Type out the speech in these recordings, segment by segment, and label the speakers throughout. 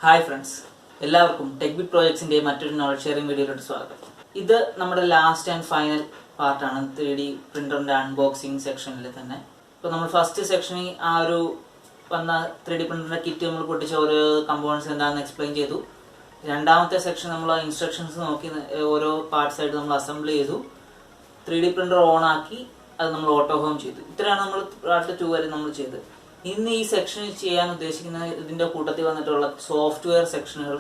Speaker 1: Hi friends, എല്ലാവർക്കും ടെക്ബിറ്റ് പ്രോജക്ട്സിൻ്റെ മറ്റൊരു knowledge sharing വീഡിയോയിലോട്ട് സ്വാഗതം. ഇത് നമ്മുടെ ലാസ്റ്റ് ആൻഡ് ഫൈനൽ പാർട്ടാണ് 3D പ്രിൻ്ററിൻ്റെ അൺബോക്സിങ് സെക്ഷനിൽ തന്നെ. ഇപ്പോൾ നമ്മൾ ഫസ്റ്റ് സെക്ഷനിൽ ആ ഒരു വന്ന 3D പ്രിൻ്ററിൻ്റെ കിറ്റ് നമ്മൾ പൊട്ടിച്ച ഓരോ കമ്പോണൻസ് എന്താണെന്ന് എക്സ്പ്ലെയിൻ ചെയ്തു. രണ്ടാമത്തെ സെക്ഷൻ നമ്മൾ ഇൻസ്ട്രക്ഷൻസ് നോക്കി ഓരോ പാർട്സ് ആയിട്ട് നമ്മൾ അസംബിൾ ചെയ്തു. 3D പ്രിൻ്റർ ഓൺ ആക്കി അത് നമ്മൾ ഓട്ടോ ഹോം ചെയ്തു. ഇത്രയാണ് നമ്മൾ പാർട്ട് 2 വരെ നമ്മൾ ചെയ്തത്. ഇന്ന് ഈ സെക്ഷനിൽ ചെയ്യാൻ ഉദ്ദേശിക്കുന്ന ഇതിൻ്റെ കൂട്ടത്തിൽ വന്നിട്ടുള്ള സോഫ്റ്റ്വെയർ സെക്ഷനുകൾ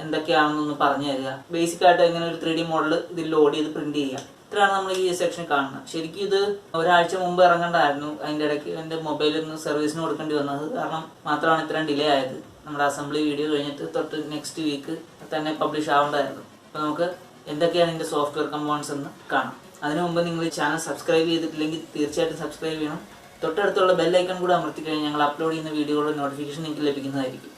Speaker 1: എന്തൊക്കെയാണെന്നൊന്ന് പറഞ്ഞു തരിക. ബേസിക്കായിട്ട് എങ്ങനെ ഒരു 3D മോഡൽ ഇതിൽ ലോഡ് ചെയ്ത് പ്രിന്റ് ചെയ്യുക, ഇത്രയാണ് നമ്മൾ ഈ സെക്ഷനിൽ കാണുന്നത്. ശരിക്കും ഇത് ഒരാഴ്ച മുമ്പ് ഇറങ്ങേണ്ടതായിരുന്നു. അതിൻ്റെ ഇടയ്ക്ക് എൻ്റെ മൊബൈലിൽ നിന്ന് സർവീസിന് കൊടുക്കേണ്ടി വന്നത് കാരണം മാത്രമാണ് ഇത്രയും ഡിലേ ആയത്. നമ്മുടെ അസംബ്ലി വീഡിയോ കഴിഞ്ഞിട്ട് തൊട്ട് നെക്സ്റ്റ് വീക്ക് തന്നെ പബ്ലിഷ് ആവേണ്ടതായിരുന്നു. അപ്പോൾ നമുക്ക് എന്തൊക്കെയാണ് ഇതിൻ്റെ സോഫ്റ്റ്വെയർ കമ്പോണൻസ് എന്ന് കാണാം. അതിനു മുമ്പ് നിങ്ങൾ ഈ ചാനൽ സബ്സ്ക്രൈബ് ചെയ്തിട്ടില്ലെങ്കിൽ തീർച്ചയായിട്ടും സബ്സ്ക്രൈബ് ചെയ്യണം. തൊട്ടടുത്തുള്ള ബെല്ലൈക്കൺ കൂടെ അമർത്തി കഴിഞ്ഞാൽ ഞങ്ങൾ അപ്ലോഡ് ചെയ്യുന്ന വീഡിയോകളുടെ നോട്ടിഫിക്കേഷൻ നിങ്ങൾക്ക് ലഭിക്കുന്നതായിരിക്കും.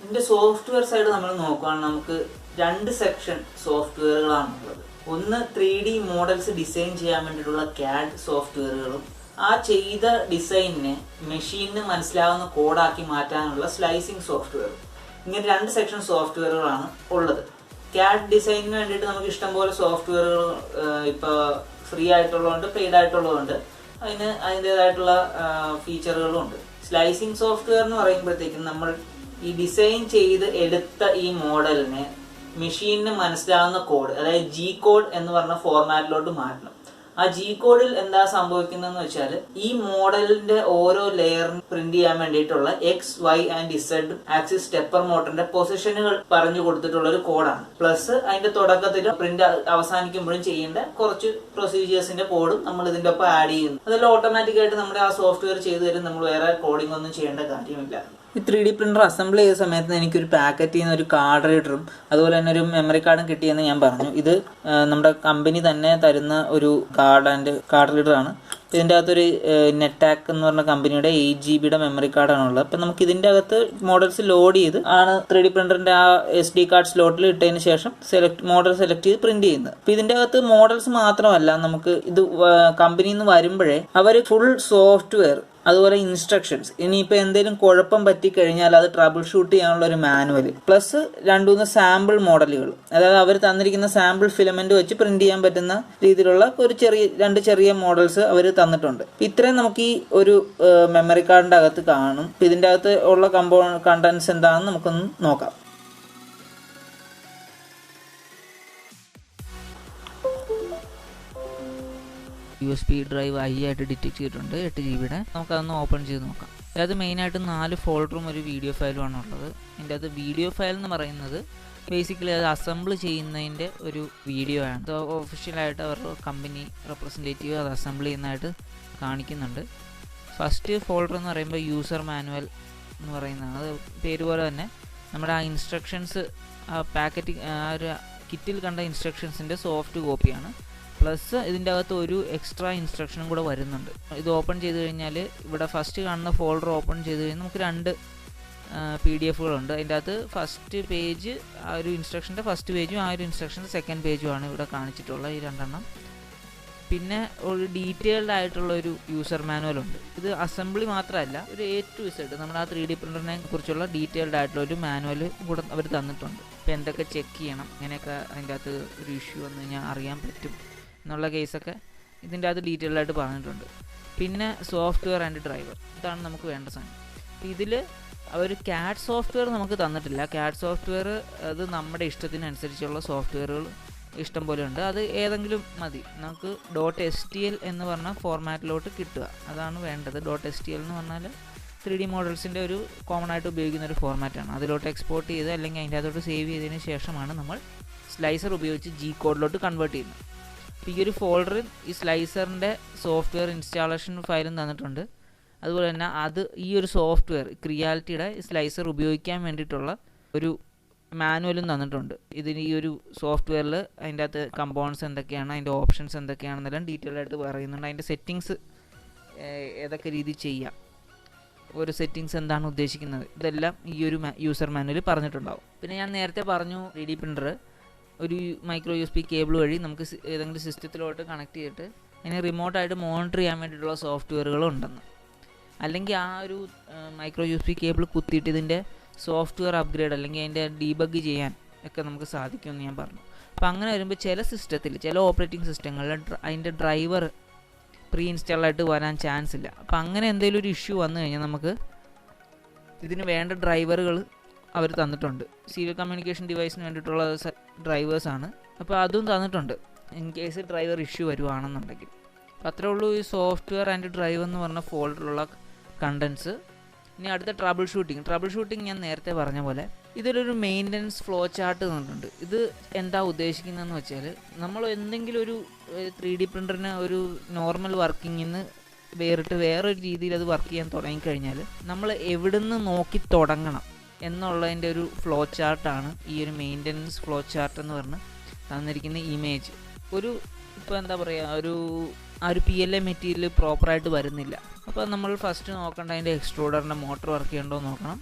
Speaker 1: ഇതിൻ്റെ സോഫ്റ്റ്വെയർ സൈഡ് നമ്മൾ നോക്കുകയാണെങ്കിൽ നമുക്ക് 2 സെക്ഷൻ സോഫ്റ്റ്വെയറുകളാണുള്ളത്. ഒന്ന് 3D മോഡൽസ് ഡിസൈൻ ചെയ്യാൻ വേണ്ടിയിട്ടുള്ള CAD സോഫ്റ്റ്വെയറുകളും ആ ചെയ്ത ഡിസൈനിനെ മെഷീനിന് മനസ്സിലാവുന്ന കോഡാക്കി മാറ്റാനുള്ള സ്ലൈസിങ് സോഫ്റ്റ്വെയർ. ഇങ്ങനെ 2 സെക്ഷൻ സോഫ്റ്റ്വെയറുകളാണ് ഉള്ളത്. CAD ഡിസൈനിന് വേണ്ടിയിട്ട് നമുക്ക് ഇഷ്ടംപോലെ സോഫ്റ്റ്വെയറുകൾ ഇപ്പോൾ ഫ്രീ ആയിട്ടുള്ളതുകൊണ്ട് പെയ്ഡ് ആയിട്ടുള്ളതുകൊണ്ട് അതിൻ്റേതായിട്ടുള്ള ഫീച്ചറുകളും ഉണ്ട്. സ്ലൈസിങ് സോഫ്റ്റ്വെയർ എന്ന് പറയുമ്പോഴത്തേക്കും നമ്മൾ ഈ ഡിസൈൻ ചെയ്ത് എടുത്ത ഈ മോഡലിനെ മെഷീനിന് മനസ്സിലാവുന്ന കോഡ്, അതായത് G കോഡ് എന്ന് പറഞ്ഞ ഫോർമാറ്റിലോട്ട് മാറ്റണം. ആ G കോഡിൽ എന്താ സംഭവിക്കുന്നതെന്ന് വെച്ചാൽ ഈ മോഡലിന്റെ ഓരോ ലെയറിന് പ്രിന്റ് ചെയ്യാൻ വേണ്ടിയിട്ടുള്ള X, Y and Z axis stepper മോട്ടറിന്റെ പൊസിഷനുകൾ പറഞ്ഞു കൊടുത്തിട്ടുള്ള ഒരു കോഡാണ്. പ്ലസ് അതിന്റെ തുടക്കത്തിൽ പ്രിന്റ് അവസാനിക്കുമ്പോഴും ചെയ്യേണ്ട കുറച്ച് പ്രൊസീജിയേഴ്സിന്റെ കോഡും നമ്മൾ ഇതിന്റെ ഒപ്പം ആഡ് ചെയ്യുന്നു. അതെല്ലാം ഓട്ടോമാറ്റിക് ആയിട്ട് നമ്മുടെ ആ സോഫ്റ്റ്വെയർ ചെയ്തു തരും. നമ്മൾ വേറെ കോഡിംഗ് ഒന്നും ചെയ്യേണ്ട കാര്യമില്ല. ഈ 3D പ്രിൻ്റർ അസംബിൾ ചെയ്ത സമയത്ത് എനിക്കൊരു പാക്കറ്റിൽ നിന്ന് ഒരു കാർഡ് റീഡറും അതുപോലെ തന്നെ ഒരു മെമ്മറി കാർഡും കിട്ടിയെന്ന് ഞാൻ പറഞ്ഞു. ഇത് നമ്മുടെ കമ്പനി തന്നെ തരുന്ന ഒരു കാർഡ് റീഡറാണ്. ഇതിൻ്റെ അകത്തൊരു നെറ്റാക്ക് എന്ന് പറഞ്ഞ കമ്പനിയുടെ 8 GB മെമ്മറി കാർഡാണുള്ളത്. അപ്പം നമുക്ക് ഇതിൻ്റെ അകത്ത് മോഡൽസ് ലോഡ് ചെയ്ത് ആണ് 3D പ്രിൻ്ററിൻ്റെ ആ SD കാർഡ് സ്ലോട്ടിൽ ഇട്ടതിന് ശേഷം മോഡൽ സെലക്ട് ചെയ്ത് പ്രിന്റ് ചെയ്യുന്നത്. അപ്പം ഇതിൻ്റെ അകത്ത് മോഡൽസ് മാത്രമല്ല, നമുക്ക് ഇത് കമ്പനിയിൽ നിന്ന് വരുമ്പോഴേ അവർ ഫുൾ സോഫ്റ്റ്വെയർ അതുപോലെ ഇൻസ്ട്രക്ഷൻസ്, ഇനിയിപ്പോൾ എന്തെങ്കിലും കുഴപ്പം പറ്റിക്കഴിഞ്ഞാൽ അത് ട്രബിൾ ഷൂട്ട് ചെയ്യാനുള്ള ഒരു മാനുവൽ, പ്ലസ് 2-3 സാമ്പിൾ മോഡലുകൾ, അതായത് അവർ തന്നിരിക്കുന്ന സാമ്പിൾ ഫിലമെന്റ് വെച്ച് പ്രിന്റ് ചെയ്യാൻ പറ്റുന്ന രീതിയിലുള്ള ഒരു രണ്ട് ചെറിയ മോഡൽസ് അവർ തന്നിട്ടുണ്ട്. ഇത്രയും നമുക്ക് ഈ ഒരു മെമ്മറി കാർഡിന്റെ അകത്ത് കാണും. ഇതിന്റെ അകത്ത് ഉള്ള കണ്ടന്റ്സ് എന്താണെന്ന് നമുക്കൊന്ന് നോക്കാം. USB ഡ്രൈവ് I ആയിട്ട് ഡിറ്റക്ട് ചെയ്തിട്ടുണ്ട്, 8 GB. നമുക്കതൊന്ന് ഓപ്പൺ ചെയ്ത് നോക്കാം. അതായത് മെയിനായിട്ട് 4 ഫോൾഡറും ഒരു വീഡിയോ ഫയലുമാണ് ഉള്ളത്. ഇതിൻ്റെ അത് വീഡിയോ ഫയൽ എന്ന് പറയുന്നത് ബേസിക്കലി അത് അസംബിൾ ചെയ്യുന്നതിൻ്റെ ഒരു വീഡിയോ ആണ്. അത് ഒഫീഷ്യലായിട്ട് അവരുടെ കമ്പനി റെപ്രസെൻറ്റേറ്റീവ് അത് അസംബിൾ ചെയ്യുന്നതായിട്ട് കാണിക്കുന്നുണ്ട്. ഫസ്റ്റ് ഫോൾഡർ എന്ന് പറയുമ്പോൾ യൂസർ മാനുവൽ എന്ന് പറയുന്നതാണ്. അത് പേര് പോലെ തന്നെ നമ്മുടെ ആ ഇൻസ്ട്രക്ഷൻസ്, ആ പാക്കറ്റ്, ആ ഒരു കിറ്റിൽ കണ്ട ഇൻസ്ട്രക്ഷൻസിൻ്റെ സോഫ്റ്റ് കോപ്പിയാണ്. പ്ലസ് ഇതിൻ്റെ അകത്ത് ഒരു എക്സ്ട്രാ ഇൻസ്ട്രക്ഷനും കൂടെ വരുന്നുണ്ട്. ഇത് ഓപ്പൺ ചെയ്ത് കഴിഞ്ഞാൽ ഇവിടെ ഫസ്റ്റ് കാണുന്ന ഫോൾഡർ ഓപ്പൺ ചെയ്ത് കഴിഞ്ഞാൽ നമുക്ക് 2 PDF-കളുണ്ട്. അതിൻ്റെ അകത്ത് ഫസ്റ്റ് പേജ് ആ ഒരു ഇൻസ്ട്രക്ഷൻ്റെ ഫസ്റ്റ് പേജും ആ ഒരു ഇൻസ്ട്രക്ഷൻ്റെ സെക്കൻഡ് പേജുമാണ് ഇവിടെ കാണിച്ചിട്ടുള്ള ഈ 2 എണ്ണം. പിന്നെ ഒരു ഡീറ്റെയിൽഡ് ആയിട്ടുള്ള ഒരു യൂസർ മാനുവലുണ്ട്. ഇത് അസംബ്ലി മാത്രമല്ല, ഒരു A to Z നമ്മുടെ ആ 3D പ്രിൻ്ററിനെ കുറിച്ചുള്ള ഡീറ്റെയിൽഡ് ആയിട്ടുള്ള ഒരു മാനുവൽ കൂടെ അവർ തന്നിട്ടുണ്ട്. ഇപ്പോൾ എന്തൊക്കെ ചെക്ക് ചെയ്യണം, അങ്ങനെയൊക്കെ അതിൻ്റെ അകത്ത് ഒരു ഇഷ്യൂ വന്നു കഴിഞ്ഞാൽ അറിയാൻ പറ്റും എന്നുള്ള കേസൊക്കെ ഇതിൻ്റെ അകത്ത് ഡീറ്റെയിൽഡ് ആയിട്ട് പറഞ്ഞിട്ടുണ്ട്. പിന്നെ സോഫ്റ്റ്വെയർ ആൻഡ് ഡ്രൈവർ, ഇതാണ് നമുക്ക് വേണ്ട സാധനം. അപ്പോൾ ഇതിൽ അവർ CAD സോഫ്റ്റ്വെയർ നമുക്ക് തന്നിട്ടില്ല. CAD സോഫ്റ്റ്വെയർ അത് നമ്മുടെ ഇഷ്ടത്തിനനുസരിച്ചുള്ള സോഫ്റ്റ്വെയറുകൾ ഇഷ്ടം പോലെ ഉണ്ട്. അത് ഏതെങ്കിലും മതി. നമുക്ക് .stl എന്ന് പറഞ്ഞ ഫോർമാറ്റിലോട്ട് കിട്ടുക, അതാണ് വേണ്ടത്. .stl എന്ന് പറഞ്ഞാൽ 3D മോഡൽസിൻ്റെ ഒരു കോമൺ ആയിട്ട് ഉപയോഗിക്കുന്ന ഒരു ഫോർമാറ്റാണ്. അതിലോട്ട് എക്സ്പോർട്ട് ചെയ്ത് അല്ലെങ്കിൽ അതിൻ്റെ അകത്തോട്ട് സേവ് ചെയ്തതിന് ശേഷമാണ് നമ്മൾ സ്ലൈസർ ഉപയോഗിച്ച് G കോഡിലോട്ട് കൺവേർട്ട് ചെയ്യുന്നത്. അപ്പോൾ ഈ ഒരു ഫോൾഡറിൽ ഈ സ്ലൈസറിൻ്റെ സോഫ്റ്റ്വെയർ ഇൻസ്റ്റാളേഷൻ ഫയലും തന്നിട്ടുണ്ട്. അതുപോലെ തന്നെ ഈ ഒരു സോഫ്റ്റ്വെയർ ക്രിയാലിറ്റിയുടെ സ്ലൈസർ ഉപയോഗിക്കാൻ വേണ്ടിയിട്ടുള്ള ഒരു മാനുവലും തന്നിട്ടുണ്ട്. ഇതിന് ഈ ഒരു സോഫ്റ്റ്വെയറിൽ അതിൻ്റെ അകത്ത് കമ്പോണൻസ് എന്തൊക്കെയാണ്, അതിൻ്റെ ഓപ്ഷൻസ് എന്തൊക്കെയാണെന്നെല്ലാം ഡീറ്റെയിൽ ആയിട്ട് പറയുന്നുണ്ട്. അതിൻ്റെ സെറ്റിങ്സ് ഏതൊക്കെ രീതിയിൽ ചെയ്യാം, ഒരു സെറ്റിങ്സ് എന്താണ് ഉദ്ദേശിക്കുന്നത്, ഇതെല്ലാം ഈ ഒരു യൂസർ മാനുവൽ പറഞ്ഞിട്ടുണ്ടാവും. പിന്നെ ഞാൻ നേരത്തെ പറഞ്ഞു 3D പ്രിൻ്റർ ഒരു മൈക്രോ USB കേബിൾ വഴി നമുക്ക് ഏതെങ്കിലും സിസ്റ്റത്തിലോട്ട് കണക്ട് ചെയ്തിട്ട് അതിനെ റിമോട്ടായിട്ട് മോണിറ്റർ ചെയ്യാൻ വേണ്ടിയിട്ടുള്ള സോഫ്റ്റ്വെയറുകളുണ്ടെന്ന്. അല്ലെങ്കിൽ ആ ഒരു മൈക്രോ USB കേബിൾ കുത്തിയിട്ട് ഇതിൻ്റെ സോഫ്റ്റ്വെയർ അപ്ഗ്രേഡ് അല്ലെങ്കിൽ അതിൻ്റെ ഡീബഗ് ചെയ്യാൻ ഒക്കെ നമുക്ക് സാധിക്കുമെന്ന് ഞാൻ പറഞ്ഞു. അപ്പോൾ അങ്ങനെ വരുമ്പോൾ ചില സിസ്റ്റത്തിൽ, ചില ഓപ്പറേറ്റിംഗ് സിസ്റ്റങ്ങളിൽ അതിൻ്റെ ഡ്രൈവർ പ്രീ ഇൻസ്റ്റാളായിട്ട് വരാൻ ചാൻസ് ഇല്ല. അപ്പോൾ അങ്ങനെ എന്തെങ്കിലും ഒരു ഇഷ്യൂ വന്നു കഴിഞ്ഞാൽ നമുക്ക് ഇതിന് വേണ്ട ഡ്രൈവറുകൾ അവർ തന്നിട്ടുണ്ട്. സീരിയൽ കമ്മ്യൂണിക്കേഷൻ ഡിവൈസിന് വേണ്ടിയിട്ടുള്ള ഡ്രൈവേഴ്സാണ്. അപ്പോൾ അതും തന്നിട്ടുണ്ട് ഇൻ കേസ് ഡ്രൈവർ ഇഷ്യൂ വരുവാണെന്നുണ്ടെങ്കിൽ. അപ്പോൾ അത്രേ ഉള്ളൂ ഈ സോഫ്റ്റ്വെയർ ആൻഡ് ഡ്രൈവ് എന്ന് പറഞ്ഞ ഫോൾഡറിലുള്ള കണ്ടൻസ്. ഇനി അടുത്ത ട്രബിൾ ഷൂട്ടിംഗ് ഞാൻ നേരത്തെ പറഞ്ഞ പോലെ ഇതിലൊരു മെയിൻ്റനൻസ് ഫ്ലോ ചാർട്ട് തന്നിട്ടുണ്ട്. ഇത് എന്താ ഉദ്ദേശിക്കുന്നതെന്ന് വെച്ചാൽ, നമ്മൾ എന്തെങ്കിലും ഒരു 3D പ്രിൻ്ററിന് ഒരു നോർമൽ വർക്കിങ്ങിൽ നിന്ന് വേറിട്ട് വേറൊരു രീതിയിൽ അത് വർക്ക് ചെയ്യാൻ തുടങ്ങിക്കഴിഞ്ഞാൽ നമ്മൾ എവിടുന്ന് നോക്കി തുടങ്ങണം എന്നുള്ളതിൻ്റെ ഒരു ഫ്ലോ ചാർട്ടാണ് ഈ ഒരു മെയിൻ്റനൻസ് ഫ്ലോ ചാർട്ട് എന്ന് പറഞ്ഞ് തന്നിരിക്കുന്ന ഇമേജ്. ഇപ്പോൾ എന്താ പറയുക, ആ ഒരു PLA മെറ്റീരിയൽ പ്രോപ്പറായിട്ട് വരുന്നില്ല. അപ്പോൾ നമ്മൾ ഫസ്റ്റ് നോക്കേണ്ട അതിൻ്റെ എക്സ്ട്രൂഡറിൻ്റെ മോട്ടർ വർക്ക് ചെയ്യണ്ടോ എന്ന് നോക്കണം.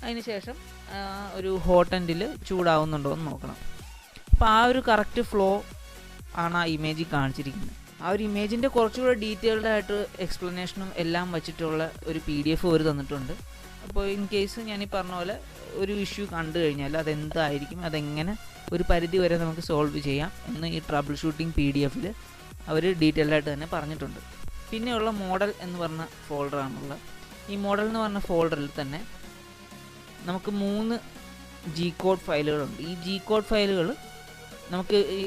Speaker 1: അതിന് ശേഷം ഒരു ഹോട്ട് എൻഡിൽ ചൂടാവുന്നുണ്ടോ എന്ന് നോക്കണം. അപ്പോൾ ആ ഒരു കറക്റ്റ് ഫ്ലോ ആണ് ആ ഇമേജിൽ കാണിച്ചിരിക്കുന്നത്. ആ ഒരു ഇമേജിൻ്റെ കുറച്ചുകൂടെ ഡീറ്റെയിൽഡ് ആയിട്ട് എക്സ്പ്ലനേഷനും എല്ലാം വെച്ചിട്ടുള്ള ഒരു PDF അവർ തന്നിട്ടുണ്ട്. അപ്പോൾ ഇൻ കേസ് ഞാനീ പറഞ്ഞ പോലെ ഒരു ഇഷ്യൂ കണ്ടു കഴിഞ്ഞാൽ അതെന്തായിരിക്കും, അതെങ്ങനെ ഒരു പരിധി വരെ നമുക്ക് സോൾവ് ചെയ്യാം എന്ന് ഈ ട്രബിൾ ഷൂട്ടിംഗ് PDF അവർ ഡീറ്റെയിൽഡായിട്ട് തന്നെ പറഞ്ഞിട്ടുണ്ട്. പിന്നെയുള്ള മോഡൽ എന്ന് പറഞ്ഞ ഫോൾഡറാണുള്ളത്. ഈ മോഡൽ എന്ന് പറഞ്ഞ ഫോൾഡറിൽ തന്നെ നമുക്ക് 3 G-കോഡ് ഫയലുകളുണ്ട്. ഈ G-കോഡ് ഫയലുകൾ നമുക്ക് ഈ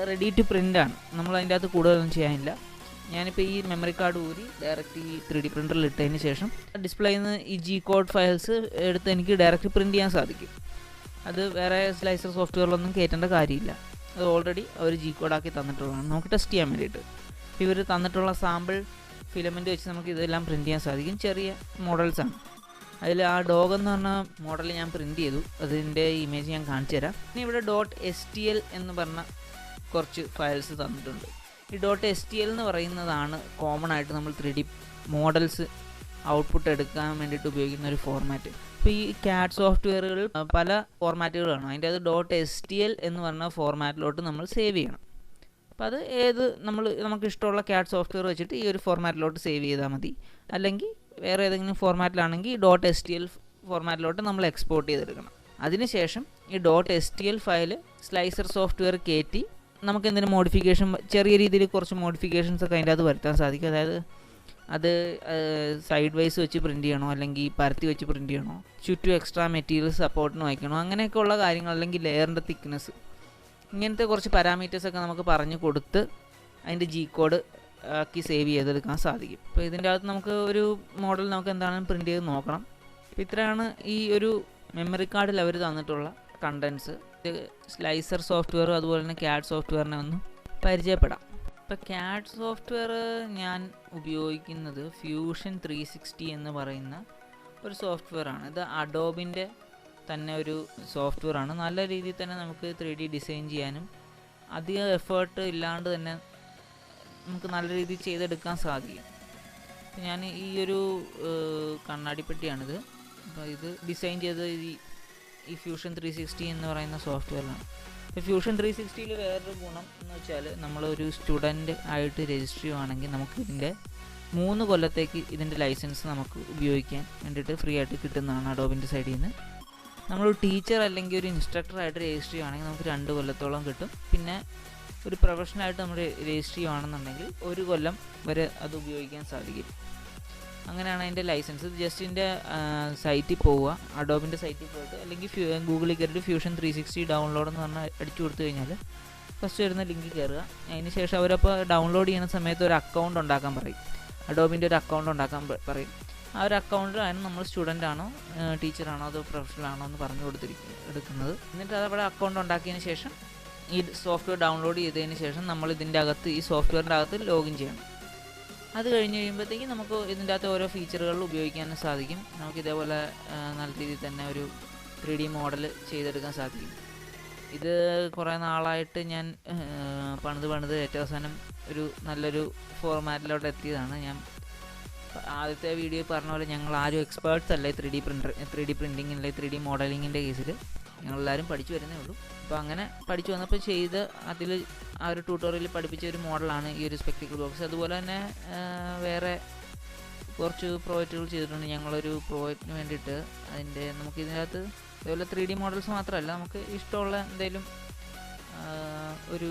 Speaker 1: റെഡി ടു പ്രിൻ്റാണ്. നമ്മൾ അതിൻ്റെ അകത്ത് കൂടുതലൊന്നും ചെയ്യാനില്ല. ഞാനിപ്പോൾ ഈ മെമ്മറി കാർഡ് ഊരി ഡയറക്റ്റ് ഈ 3D പ്രിൻ്ററിൽ ഇട്ടതിന് ശേഷം ഡിസ്പ്ലേയിൽ നിന്ന് ഈ G-കോഡ് ഫയൽസ് എടുത്ത് എനിക്ക് ഡയറക്റ്റ് പ്രിൻ്റ് ചെയ്യാൻ സാധിക്കും. അത് വേറെ സ്ലൈസർ സോഫ്റ്റ്വെയറിലൊന്നും കയറ്റേണ്ട കാര്യമില്ല. അത് ഓൾറെഡി അവർ G-കോഡാക്കി തന്നിട്ടുള്ളതാണ് നമുക്ക് ടെസ്റ്റ് ചെയ്യാൻ വേണ്ടിയിട്ട്. ഇവർ തന്നിട്ടുള്ള സാമ്പിൾ ഫിലമെൻ്റ് വെച്ച് നമുക്ക് ഇതെല്ലാം പ്രിൻ്റ് ചെയ്യാൻ സാധിക്കും. ചെറിയ മോഡൽസാണ്. അതിൽ ആ ഡോഗ് എന്ന് പറഞ്ഞ മോഡൽ ഞാൻ പ്രിൻ്റ് ചെയ്തു. അതിൻ്റെ ഇമേജ് ഞാൻ കാണിച്ചു തരാം. പിന്നെ ഇവിടെ .stl എന്ന് പറഞ്ഞ കുറച്ച് ഫയൽസ് തന്നിട്ടുണ്ട്. ഈ .stl എന്ന് പറയുന്നതാണ് കോമൺ ആയിട്ട് നമ്മൾ 3D മോഡൽസ് ഔട്ട്പുട്ട് എടുക്കാൻ വേണ്ടിയിട്ട് ഉപയോഗിക്കുന്ന ഒരു ഫോർമാറ്റ്. ഇപ്പോൾ ഈ CAD സോഫ്റ്റ്വെയറുകൾ പല ഫോർമാറ്റുകളാണ്. അതിൻ്റെ അത് .stl എന്ന് പറഞ്ഞ ഫോർമാറ്റിലോട്ട് നമ്മൾ സേവ് ചെയ്യണം. അപ്പോൾ അത് നമുക്ക് ഇഷ്ടമുള്ള CAD സോഫ്റ്റ്വെയർ വെച്ചിട്ട് ഈ ഒരു ഫോർമാറ്റിലോട്ട് സേവ് ചെയ്താൽ മതി. അല്ലെങ്കിൽ വേറെ ഏതെങ്കിലും ഫോർമാറ്റിലാണെങ്കിൽ .stl ഫോർമാറ്റിലോട്ട് നമ്മൾ എക്സ്പോർട്ട് ചെയ്തെടുക്കണം. അതിനുശേഷം ഈ .stl ഫയൽ സ്ലൈസർ സോഫ്റ്റ്വെയർ കയറ്റി നമുക്ക് എന്തെങ്കിലും മോഡിഫിക്കേഷൻ, ചെറിയ രീതിയിൽ കുറച്ച് മോഡിഫിക്കേഷൻസ് ഒക്കെ അതിൻ്റെ അത് വരുത്താൻ സാധിക്കും. അതായത് അത് സൈഡ് വൈസ് വെച്ച് പ്രിൻ്റ് ചെയ്യണോ, അല്ലെങ്കിൽ പരത്തി വെച്ച് പ്രിൻ്റ് ചെയ്യണോ, ചുറ്റും എക്സ്ട്രാ മെറ്റീരിയൽ സപ്പോർട്ടിന് വയ്ക്കണോ, അങ്ങനെയൊക്കെ ഉള്ള കാര്യങ്ങൾ, അല്ലെങ്കിൽ ലെയറിൻ്റെ തിക്നെസ്, ഇങ്ങനത്തെ കുറച്ച് പാരാമീറ്റേഴ്സൊക്കെ നമുക്ക് പറഞ്ഞു കൊടുത്ത് അതിൻ്റെ G-കോഡ് ആക്കി സേവ് ചെയ്തെടുക്കാൻ സാധിക്കും. അപ്പോൾ ഇതിൻ്റെ അകത്ത് നമുക്ക് ഒരു മോഡൽ നമുക്ക് എന്താണെന്ന് പ്രിൻ്റ് ചെയ്ത് നോക്കണം. അപ്പോൾ ഇത്രയാണ് ഈ ഒരു മെമ്മറി കാർഡിൽ അവർ തന്നിട്ടുള്ള കണ്ടൻസ്. സ്ലൈസർ സോഫ്റ്റ്വെയർ അതുപോലെ തന്നെ CAD സോഫ്റ്റ്വെയറിനെ ഒന്ന് പരിചയപ്പെടാം. ഇപ്പോൾ CAD സോഫ്റ്റ്വെയർ ഞാൻ ഉപയോഗിക്കുന്നത് ഫ്യൂഷൻ 360 എന്ന് പറയുന്ന ഒരു സോഫ്റ്റ്വെയറാണ്. ഇത് അഡോബിൻ്റെ തന്നെ ഒരു സോഫ്റ്റ്വെയറാണ്. നല്ല രീതിയിൽ തന്നെ നമുക്ക് 3D ഡിസൈൻ ചെയ്യാനും അധികം എഫേർട്ട് ഇല്ലാണ്ട് തന്നെ നമുക്ക് നല്ല രീതിയിൽ ചെയ്തെടുക്കാൻ സാധിക്കും. ഞാൻ ഈ ഒരു കണ്ണാടിപ്പെട്ടിയാണിത്. അപ്പോൾ ഇത് ഡിസൈൻ ചെയ്തത് ഈ ഫ്യൂഷൻ 360 എന്ന് പറയുന്ന സോഫ്റ്റ്വെയറിലാണ്. ഇപ്പോൾ ഫ്യൂഷൻ 360യിൽ വേറൊരു ഗുണം എന്ന് വെച്ചാൽ, നമ്മളൊരു സ്റ്റുഡൻറ്റ് ആയിട്ട് രജിസ്റ്റർ ചെയ്യുകയാണെങ്കിൽ നമുക്ക് ഇതിൻ്റെ 3 കൊല്ലത്തേക്ക് ഇതിൻ്റെ ലൈസൻസ് നമുക്ക് ഉപയോഗിക്കാൻ വേണ്ടിയിട്ട് ഫ്രീ ആയിട്ട് കിട്ടുന്നതാണ് അഡോബിൻ്റെ സൈഡിൽ നിന്ന്. നമ്മളൊരു ടീച്ചർ അല്ലെങ്കിൽ ഒരു ഇൻസ്ട്രക്ടറായിട്ട് രജിസ്റ്റർ ചെയ്യുകയാണെങ്കിൽ നമുക്ക് 2 കൊല്ലത്തോളം കിട്ടും. പിന്നെ ഒരു പ്രൊഫഷണലായിട്ട് നമ്മൾ രജിസ്റ്റർ ചെയ്യുകയാണെന്നുണ്ടെങ്കിൽ 1 കൊല്ലം വരെ അത് ഉപയോഗിക്കാൻ സാധിക്കും. അങ്ങനെയാണ് അതിൻ്റെ ലൈസൻസ്. ജസ്റ്റ് ഇതിൻ്റെ സൈറ്റിൽ പോവുക, അഡോബിൻ്റെ സൈറ്റിൽ പോയിട്ട് അല്ലെങ്കിൽ ഗൂഗിളിൽ കയറിയിട്ട് ഫ്യൂഷൻ 360 ഡൗൺലോഡ് എന്ന് പറഞ്ഞാൽ അടിച്ചു കൊടുത്തു കഴിഞ്ഞാൽ ഫസ്റ്റ് വരുന്ന ലിങ്കിൽ കയറുക. അതിന് ശേഷം അവരപ്പോൾ ഡൗൺലോഡ് ചെയ്യുന്ന സമയത്ത് ഒരു അക്കൗണ്ട് ഉണ്ടാക്കാൻ പറയും. അഡോബിൻ്റെ ഒരു അക്കൗണ്ട് ഉണ്ടാക്കാൻ പറയും. ആ ഒരു അക്കൗണ്ടിൽ അതിന് നമ്മൾ സ്റ്റുഡൻ്റ് ആണോ ടീച്ചറാണോ അതോ പ്രൊഫഷണൽ ആണോ എന്ന് പറഞ്ഞു എടുക്കുന്നത്. എന്നിട്ട് അതവിടെ അക്കൗണ്ട് ഉണ്ടാക്കിയതിന് ശേഷം ഈ സോഫ്റ്റ്വെയർ ഡൗൺലോഡ് ചെയ്തതിന് ശേഷം നമ്മൾ ഇതിൻ്റെ അകത്ത് ഈ സോഫ്റ്റ്വെയറിൻ്റെ അകത്ത് ലോഗിൻ ചെയ്യണം. അത് കഴിഞ്ഞ് കഴിയുമ്പോഴത്തേക്കും നമുക്ക് ഇതിൻ്റെ അകത്ത് ഓരോ ഫീച്ചറുകളിൽ ഉപയോഗിക്കാനും സാധിക്കും. നമുക്ക് ഇതേപോലെ നല്ല രീതിയിൽ തന്നെ ഒരു 3D മോഡൽ ചെയ്തെടുക്കാൻ സാധിക്കും. ഇത് കുറേ നാളായിട്ട് ഞാൻ പണിത് ഏറ്റവും അവസാനം ഒരു നല്ലൊരു ഫോർമാറ്റിലോട്ട് എത്തിയതാണ്. ഞാൻ ആദ്യത്തെ വീഡിയോ പറഞ്ഞ പോലെ ഞങ്ങൾ ആരും എക്സ്പേർട്സ് അല്ല 3D പ്രിൻറ്റിങ് അല്ലെങ്കിൽ 3D മോഡലിങ്ങിൻ്റെ കേസിൽ. ഞങ്ങളെല്ലാവരും പഠിച്ചു വരുന്നേ ഉള്ളൂ. അപ്പോൾ അങ്ങനെ പഠിച്ചു വന്നപ്പോൾ ചെയ്ത് അതിൽ ആ ഒരു ട്യൂട്ടോറിയൽ പഠിപ്പിച്ച ഒരു മോഡലാണ് ഈ ഒരു സ്പെക്ടിക്കിൾ ബോക്സ്. അതുപോലെ തന്നെ വേറെ കുറച്ച് പ്രോജക്റ്റുകൾ ചെയ്തിട്ടുണ്ട്. ഞങ്ങളൊരു പ്രോജക്റ്റിന് വേണ്ടിയിട്ട് അതിൻ്റെ നമുക്ക് ഇതിനകത്ത് ഇതുപോലെ 3D മോഡൽസ് മാത്രമല്ല, നമുക്ക് ഇഷ്ടമുള്ള എന്തെങ്കിലും ഒരു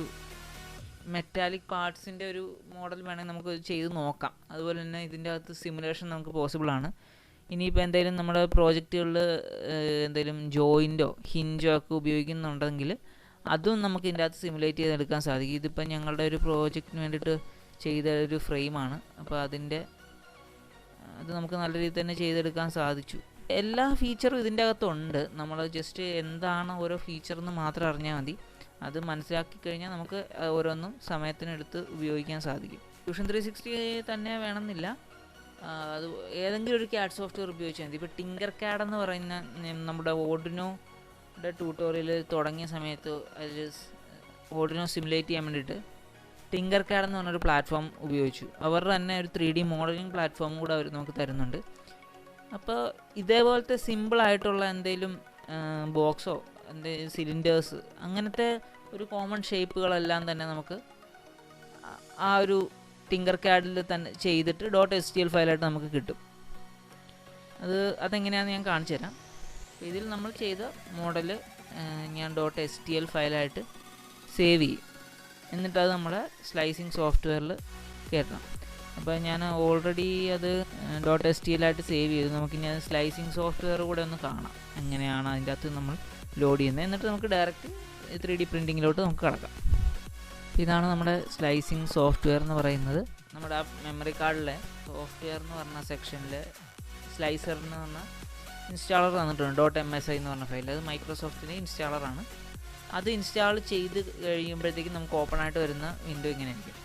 Speaker 1: മെറ്റാലിക് പാർട്സിൻ്റെ ഒരു മോഡൽ വേണമെങ്കിൽ നമുക്ക് ചെയ്ത് നോക്കാം. അതുപോലെ തന്നെ ഇതിൻ്റെ അകത്ത് സിമുലേഷൻ നമുക്ക് പോസിബിളാണ്. ഇനിയിപ്പോൾ എന്തെങ്കിലും നമ്മുടെ പ്രോജക്റ്റുകളിൽ എന്തെങ്കിലും ജോയിൻറ്റോ ഹിഞ്ചോ ഒക്കെ ഉപയോഗിക്കുന്നുണ്ടെങ്കിൽ അതും നമുക്ക് ഇതിൻ്റെ അകത്ത് സിമുലേറ്റ് ചെയ്തെടുക്കാൻ സാധിക്കും. ഇതിപ്പോൾ ഞങ്ങളുടെ ഒരു പ്രോജക്റ്റിന് വേണ്ടിയിട്ട് ചെയ്ത ഒരു ഫ്രെയിമാണ്. അപ്പോൾ അത് നമുക്ക് നല്ല രീതിയിൽ തന്നെ ചെയ്തെടുക്കാൻ സാധിച്ചു. എല്ലാ ഫീച്ചറും ഇതിൻ്റെ അകത്തുണ്ട്. നമ്മൾ ജസ്റ്റ് എന്താണ് ഓരോ ഫീച്ചറെന്ന് മാത്രം അറിഞ്ഞാൽ മതി. അത് മനസ്സിലാക്കി കഴിഞ്ഞാൽ നമുക്ക് ഓരോന്നും സമയത്തിനെടുത്ത് ഉപയോഗിക്കാൻ സാധിക്കും. ഫ്യൂഷൻ 360 തന്നെ വേണമെന്നില്ല, അത് ഏതെങ്കിലും ഒരു CAD സോഫ്റ്റ്വെയർ ഉപയോഗിച്ചാൽ മതി. ഇപ്പോൾ ടിങ്കർ CAD എന്ന് പറയുന്ന നമ്മുടെ ഓർഡിനോയുടെ ട്യൂട്ടോറിയൽ തുടങ്ങിയ സമയത്ത് അതിൽ ഓർഡിനോ സിമുലേറ്റ് ചെയ്യാൻ വേണ്ടിയിട്ട് ടിങ്കർ CAD എന്ന് പറഞ്ഞൊരു പ്ലാറ്റ്ഫോം ഉപയോഗിച്ചു. അവരുടെ തന്നെ ഒരു 3D മോഡലിംഗ് പ്ലാറ്റ്ഫോം കൂടെ അവർ നമുക്ക് തരുന്നുണ്ട്. അപ്പോൾ ഇതേപോലത്തെ സിമ്പിളായിട്ടുള്ള എന്തെങ്കിലും ബോക്സോ എന്തെങ്കിലും സിലിണ്ടേഴ്സ് അങ്ങനത്തെ ഒരു കോമൺ ഷേപ്പുകളെല്ലാം തന്നെ നമുക്ക് ആ ഒരു ടിങ്കർ CADൽ തന്നെ ചെയ്തിട്ട് .stl ഫയലായിട്ട് നമുക്ക് കിട്ടും. അതെങ്ങനെയാണെന്ന് ഞാൻ കാണിച്ചു തരാം. ഇതിൽ നമ്മൾ ചെയ്ത മോഡൽ ഞാൻ .stl ഫയലായിട്ട് സേവ് ചെയ്യും. എന്നിട്ട് അത് നമ്മുടെ സ്ലൈസിങ് സോഫ്റ്റ്വെയറിൽ കയറ്റണം. അപ്പോൾ ഞാൻ ഓൾറെഡി അത് .stl ആയിട്ട് സേവ് ചെയ്തു. നമുക്കിനി അത് സ്ലൈസിങ് സോഫ്റ്റ്വെയർ കൂടെ ഒന്ന് കാണാം എങ്ങനെയാണ് അതിൻ്റെ അകത്ത് നമ്മൾ ലോഡ് ചെയ്യുന്നത്. എന്നിട്ട് നമുക്ക് ഡയറക്റ്റ് 3D പ്രിൻറ്റിങ്ങിലോട്ട് നമുക്ക് കിടക്കാം. ഇതാണ് നമ്മുടെ സ്ലൈസിങ് സോഫ്റ്റ്വെയർ എന്ന് പറയുന്നത്. നമ്മുടെ ആ മെമ്മറി കാർഡിലെ സോഫ്റ്റ്വെയർ എന്ന് പറഞ്ഞ സെക്ഷനിൽ സ്ലൈസർ എന്ന് പറഞ്ഞ ഇൻസ്റ്റാളർ തന്നിട്ടുണ്ട്. .msi എന്ന് പറഞ്ഞ ഫയൽ. അത് മൈക്രോസോഫ്റ്റിൻ്റെ ഇൻസ്റ്റാളറാണ്. അത് ഇൻസ്റ്റാൾ ചെയ്ത് കഴിയുമ്പോഴത്തേക്കും നമുക്ക് ഓപ്പൺ ആയിട്ട് വരുന്ന വിൻഡോ ഇങ്ങനെ ആയിരിക്കും.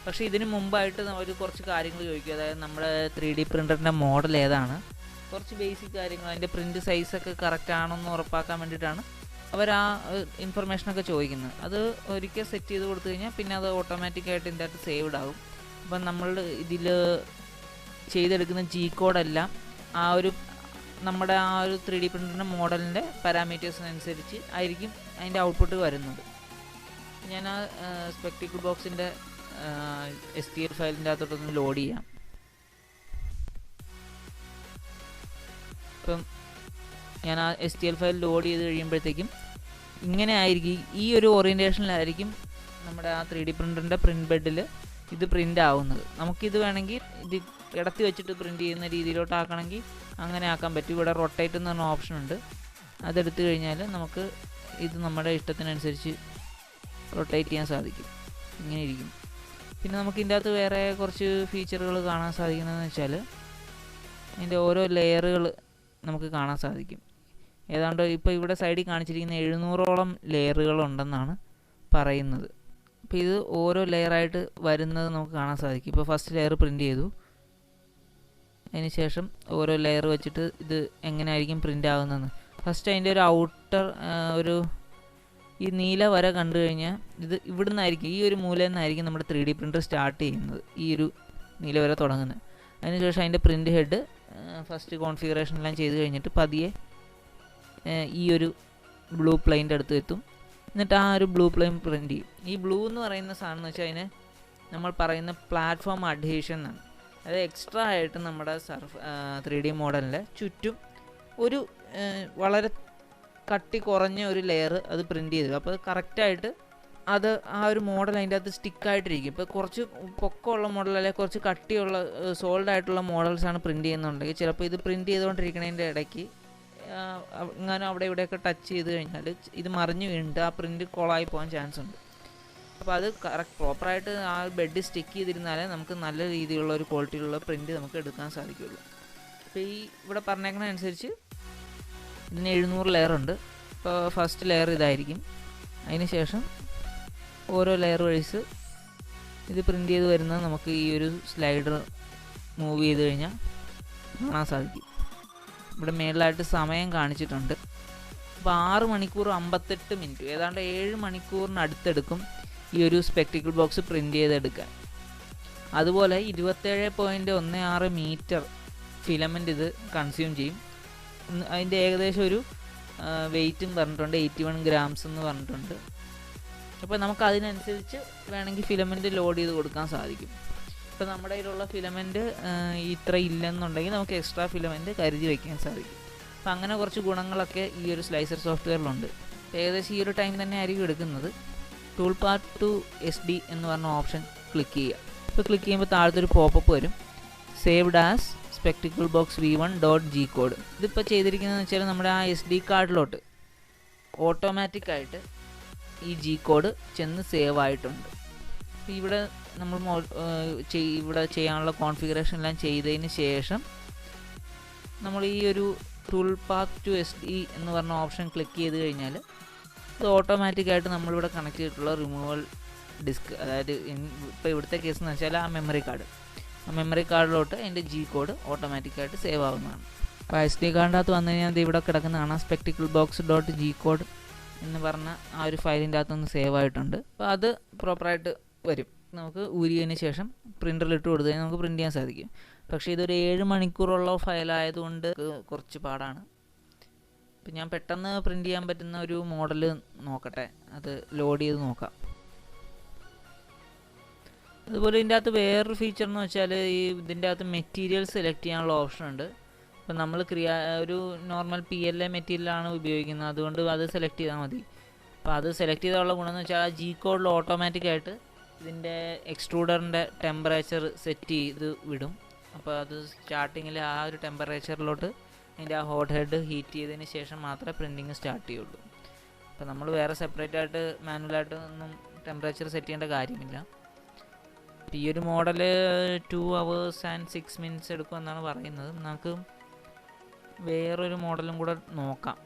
Speaker 1: പക്ഷേ ഇതിന് മുമ്പായിട്ട് അവർ കുറച്ച് കാര്യങ്ങൾ ചോദിക്കും. അതായത് നമ്മുടെ 3D പ്രിൻ്ററിൻ്റെ മോഡൽ ഏതാണ്, കുറച്ച് ബേസിക് കാര്യങ്ങൾ, അതിൻ്റെ പ്രിൻ്റ് സൈസൊക്കെ കറക്റ്റ് ആണെന്ന് ഉറപ്പാക്കാൻ വേണ്ടിയിട്ടാണ് അവർ ആ ഇൻഫർമേഷനൊക്കെ ചോദിക്കുന്നത്. അത് ഒരിക്കൽ സെറ്റ് ചെയ്ത് കൊടുത്തു കഴിഞ്ഞാൽ പിന്നെ അത് ഓട്ടോമാറ്റിക്കായിട്ട് ഇതിൻ്റെ അകത്ത് സേവ്ഡ് ആകും. അപ്പം നമ്മൾ ഇതിൽ ചെയ്തെടുക്കുന്ന G-കോഡെല്ലാം നമ്മുടെ ആ ഒരു 3D പ്രിൻ്ററിൻ്റെ മോഡലിൻ്റെ പാരാമീറ്റേഴ്സിനനുസരിച്ച് ആയിരിക്കും അതിൻ്റെ ഔട്ട്പുട്ട് വരുന്നത്. ഞാൻ ആ സ്പെക്ടിക്കിൾ ബോക്സിൻ്റെ STL ഫയലിൻ്റെ അകത്തോട്ടൊന്ന് ലോഡ് ചെയ്യാം. ഇപ്പം ഞാൻ ആ STL ഫയൽ ലോഡ് ചെയ്ത് കഴിയുമ്പോഴത്തേക്കും ഇങ്ങനെ ആയിരിക്കും, ഈ ഒരു ഓറിയൻറ്റേഷനിലായിരിക്കും നമ്മുടെ ആ 3D പ്രിൻ്ററിൻ്റെ പ്രിൻ്റ് ബെഡിൽ ഇത് പ്രിൻ്റ് ആവുന്നത്. നമുക്കിത് വേണമെങ്കിൽ ഇത് കിടത്തി വെച്ചിട്ട് പ്രിൻ്റ് ചെയ്യുന്ന രീതിയിലോട്ടാക്കണമെങ്കിൽ അങ്ങനെ ആക്കാൻ പറ്റും. ഇവിടെ റൊട്ടേറ്റ് എന്ന് പറഞ്ഞ ഓപ്ഷൻ ഉണ്ട്. അതെടുത്തു കഴിഞ്ഞാൽ നമുക്ക് ഇത് നമ്മുടെ ഇഷ്ടത്തിനനുസരിച്ച് റൊട്ടേറ്റ് ചെയ്യാൻ സാധിക്കും. ഇങ്ങനെ ഇരിക്കും. പിന്നെ നമുക്ക് ഇതിൻ്റെ അകത്ത് വേറെ കുറച്ച് ഫീച്ചറുകൾ കാണാൻ സാധിക്കുന്നതെന്ന് വെച്ചാൽ അതിൻ്റെ ഓരോ ലെയറുകൾ നമുക്ക് കാണാൻ സാധിക്കും. ഏതാണ്ട് ഇപ്പോൾ ഇവിടെ സൈഡിൽ കാണിച്ചിരിക്കുന്ന 700ഓളം ലെയറുകളുണ്ടെന്നാണ് പറയുന്നത്. അപ്പോൾ ഇത് ഓരോ ലെയറായിട്ട് വരുന്നത് നമുക്ക് കാണാൻ സാധിക്കും. ഇപ്പോൾ ഫസ്റ്റ് ലെയർ പ്രിൻ്റ് ചെയ്തു, അതിന് ശേഷം ഓരോ ലെയർ വെച്ചിട്ട് ഇത് എങ്ങനെയായിരിക്കും പ്രിൻ്റ് ആകുന്നതെന്ന്. ഫസ്റ്റ് അതിൻ്റെ ഒരു ഔട്ടർ ഈ നീല വര കണ്ടു കഴിഞ്ഞാൽ ഇത് ഇവിടെ നിന്നായിരിക്കും, ഈ ഒരു മൂലയിൽ നിന്നായിരിക്കും നമ്മുടെ 3D പ്രിൻ്റർ സ്റ്റാർട്ട് ചെയ്യുന്നത്, ഈ ഒരു നീല വര തുടങ്ങുന്നത്. അതിനുശേഷം അതിൻ്റെ പ്രിൻ്റ് ഹെഡ് ഫസ്റ്റ് കോൺഫിഗറേഷനെല്ലാം ചെയ്ത് കഴിഞ്ഞിട്ട് പതിയെ ഈ ഒരു ബ്ലൂ പ്ലെയിൻ്റെ അടുത്ത് എത്തും. എന്നിട്ട് ആ ഒരു ബ്ലൂ പ്ലെയിൻ പ്രിൻ്റ് ചെയ്യും. ഈ ബ്ലൂ എന്ന് പറയുന്ന സാധനം എന്ന് വെച്ചാൽ അതിന് നമ്മൾ പറയുന്ന പ്ലാറ്റ്ഫോം അഡ്ഹീഷൻ എന്നാണ്. അത് എക്സ്ട്രാ ആയിട്ട് നമ്മുടെ 3D മോഡലിൻ്റെ ചുറ്റും ഒരു വളരെ കട്ടി കുറഞ്ഞ ഒരു ലെയർ അത് പ്രിൻ്റ് ചെയ്തു. അപ്പോൾ കറക്റ്റായിട്ട് അത് ആ ഒരു മോഡൽ അതിൻ്റെ അകത്ത് സ്റ്റിക്കായിട്ടിരിക്കും. ഇപ്പോൾ കുറച്ച് പൊക്കമുള്ള മോഡൽ അല്ലെങ്കിൽ കുറച്ച് കട്ടിയുള്ള സോൾഡ് ആയിട്ടുള്ള മോഡൽസാണ് പ്രിൻ്റ് ചെയ്യുന്നുണ്ടെങ്കിൽ ചിലപ്പോൾ ഇത് പ്രിൻ്റ് ചെയ്തുകൊണ്ടിരിക്കുന്നതിൻ്റെ ഇടയ്ക്ക് ഇങ്ങനെ അവിടെ ഇവിടെയൊക്കെ ടച്ച് ചെയ്ത് കഴിഞ്ഞാൽ ഇത് മറിഞ്ഞ് വീണിട്ട് ആ പ്രിൻ്റ് കൊളായി പോകാൻ ചാൻസ് ഉണ്ട്. അപ്പോൾ അത് കറക്റ്റ് പ്രോപ്പറായിട്ട് ആ ബെഡ് സ്റ്റിക്ക് ചെയ്തിരുന്നാലേ നമുക്ക് നല്ല രീതിയിലുള്ള ഒരു ക്വാളിറ്റിയിലുള്ള പ്രിൻ്റ് നമുക്ക് എടുക്കാൻ സാധിക്കുള്ളൂ. അപ്പോൾ ഈ ഇവിടെ പറഞ്ഞേക്കുന്നതനുസരിച്ച് ഇതിന് 700 ലെയർ ഉണ്ട്. ഇപ്പോൾ ഫസ്റ്റ് ലെയർ ഇതായിരിക്കും. അതിന് ശേഷം ഓരോ ലെയർ വൈസ് ഇത് പ്രിൻ്റ് ചെയ്ത് വരുന്നത് നമുക്ക് ഈ ഒരു സ്ലൈഡർ മൂവ് ചെയ്ത് കഴിഞ്ഞാൽ കാണാൻ സാധിക്കും. ഇവിടെ മേളിലായിട്ട് സമയം കാണിച്ചിട്ടുണ്ട്. അപ്പോൾ 6 മണിക്കൂർ 58 മിനിറ്റ്, ഏതാണ്ട് 7 മണിക്കൂറിന് അടുത്തെടുക്കും ഈ ഒരു സ്പെക്ടിക്കിൾ ബോക്സ് പ്രിൻ്റ് ചെയ്തെടുക്കാൻ. അതുപോലെ 27.16 മീറ്റർ ഫിലമെൻ്റ് ഇത് കൺസ്യൂം ചെയ്യും. അതിൻ്റെ ഏകദേശം ഒരു വെയിറ്റും പറഞ്ഞിട്ടുണ്ട്, 81 ഗ്രാംസ് എന്ന് പറഞ്ഞിട്ടുണ്ട്. അപ്പോൾ നമുക്ക് അതിനനുസരിച്ച് വേണമെങ്കിൽ ഫിലമെൻറ്റ് ലോഡ് ചെയ്ത് കൊടുക്കാൻ സാധിക്കും. ഇപ്പോൾ നമ്മുടെ കയ്യിലുള്ള ഫിലമെൻറ്റ് ഇത്ര ഇല്ലെന്നുണ്ടെങ്കിൽ നമുക്ക് എക്സ്ട്രാ ഫിലമെൻറ്റ് കരുതി വയ്ക്കാൻ സാധിക്കും. അപ്പോൾ അങ്ങനെ കുറച്ച് ഗുണങ്ങളൊക്കെ ഈ ഒരു സ്ലൈസർ സോഫ്റ്റ്വെയറിലുണ്ട്. ഏകദേശം ഈ ഒരു ടൈം തന്നെ ആയിരിക്കും എടുക്കുന്നത്. ടൂൾ പാത്ത് ടു SD എന്ന് പറഞ്ഞ ഓപ്ഷൻ ക്ലിക്ക് ചെയ്യുക. ഇപ്പോൾ ക്ലിക്ക് ചെയ്യുമ്പോൾ താഴത്തൊരു പോപ്പപ്പ് വരും, saved as spectacle box v1.g code. ഇതിപ്പോൾ ചെയ്തിരിക്കുന്നതെന്ന് വെച്ചാൽ നമ്മുടെ ആ SD കാർഡിലോട്ട് ഓട്ടോമാറ്റിക്കായിട്ട് ഈ G കോഡ് ചെന്ന് സേവ് ആയിട്ടുണ്ട്. ഇവിടെ നമ്മൾ ഇവിടെ ചെയ്യാനുള്ള കോൺഫിഗറേഷൻ എല്ലാം ചെയ്തതിന് ശേഷം നമ്മൾ ഈ ഒരു ടൂൾ പാത്ത് ടു SD എന്ന് പറഞ്ഞ ഓപ്ഷൻ ക്ലിക്ക് ചെയ്ത് കഴിഞ്ഞാൽ ഇത് ഓട്ടോമാറ്റിക്കായിട്ട് നമ്മളിവിടെ കണക്ട് ചെയ്തിട്ടുള്ള റിമൂവൽ ഡിസ്ക്, അതായത് ഇപ്പോൾ ഇവിടുത്തെ കേസ് എന്ന് വെച്ചാൽ ആ മെമ്മറി കാർഡിലോട്ട് അതിൻ്റെ G കോഡ് ഓട്ടോമാറ്റിക്കായിട്ട് സേവ് ആവുന്നതാണ്. അപ്പോൾ SD കാർഡിൻ്റെ വന്നു കഴിഞ്ഞാൽ ഇവിടെ കിടക്കുന്നതാണ് സ്പെക്ടിക്കിൾ ബോക്സ് .g കോഡ് എന്ന് പറഞ്ഞ ആ ഒരു ഫയലിൻ്റെ അകത്തൊന്ന് സേവ് ആയിട്ടുണ്ട്. അപ്പോൾ അത് പ്രോപ്പറായിട്ട് വരും. നമുക്ക് ഊരിയതിന് ശേഷം പ്രിൻ്ററിലിട്ട് കൊടുത്തു കഴിഞ്ഞാൽ നമുക്ക് പ്രിൻ്റ് ചെയ്യാൻ സാധിക്കും. പക്ഷേ ഇതൊരു 7 മണിക്കൂറുള്ള ഫയലായതുകൊണ്ട് കുറച്ച് പാടാണ്. ഇപ്പം ഞാൻ പെട്ടെന്ന് പ്രിൻ്റ് ചെയ്യാൻ പറ്റുന്ന ഒരു മോഡൽ നോക്കട്ടെ, അത് ലോഡ് ചെയ്ത് നോക്കാം. അതുപോലെ ഇതിൻ്റെ അകത്ത് വേറൊരു ഫീച്ചർ എന്ന് വെച്ചാൽ ഇതിൻ്റെ അകത്ത് മെറ്റീരിയൽ സെലക്ട് ചെയ്യാനുള്ള ഓപ്ഷൻ ഉണ്ട്. ഇപ്പം നമ്മൾ ഒരു നോർമൽ PLA മെറ്റീരിയലാണ് ഉപയോഗിക്കുന്നത്, അതുകൊണ്ട് അത് സെലക്ട് ചെയ്താൽ മതി. അപ്പോൾ അത് സെലക്ട് ചെയ്താലുള്ള ഗുണമെന്ന് വെച്ചാൽ ആ G കോഡിൽ ഓട്ടോമാറ്റിക്കായിട്ട് ഇതിൻ്റെ എക്സ്ട്രൂഡറിൻ്റെ ടെമ്പറേച്ചർ സെറ്റ് ചെയ്ത് വിടും. അപ്പോൾ അത് സ്റ്റാർട്ടിങ്ങിൽ ആ ഒരു ടെമ്പറേച്ചറിലോട്ട് അതിൻ്റെ ആ ഹോട്ട് ഹെഡ് ഹീറ്റ് ചെയ്തതിന് ശേഷം മാത്രമേ പ്രിൻറ്റിങ് സ്റ്റാർട്ട് ചെയ്യുള്ളൂ. അപ്പോൾ നമ്മൾ വേറെ സെപ്പറേറ്റ് ആയിട്ട് മാനുവലായിട്ട് ഒന്നും ടെമ്പറേച്ചർ സെറ്റ് ചെയ്യേണ്ട കാര്യമില്ല. ഈ ഒരു മോഡൽ 2 hours and 6 minutes എടുക്കുമെന്നാണ് പറയുന്നത്. നമുക്ക് വേറൊരു മോഡലും കൂടെ നോക്കാം.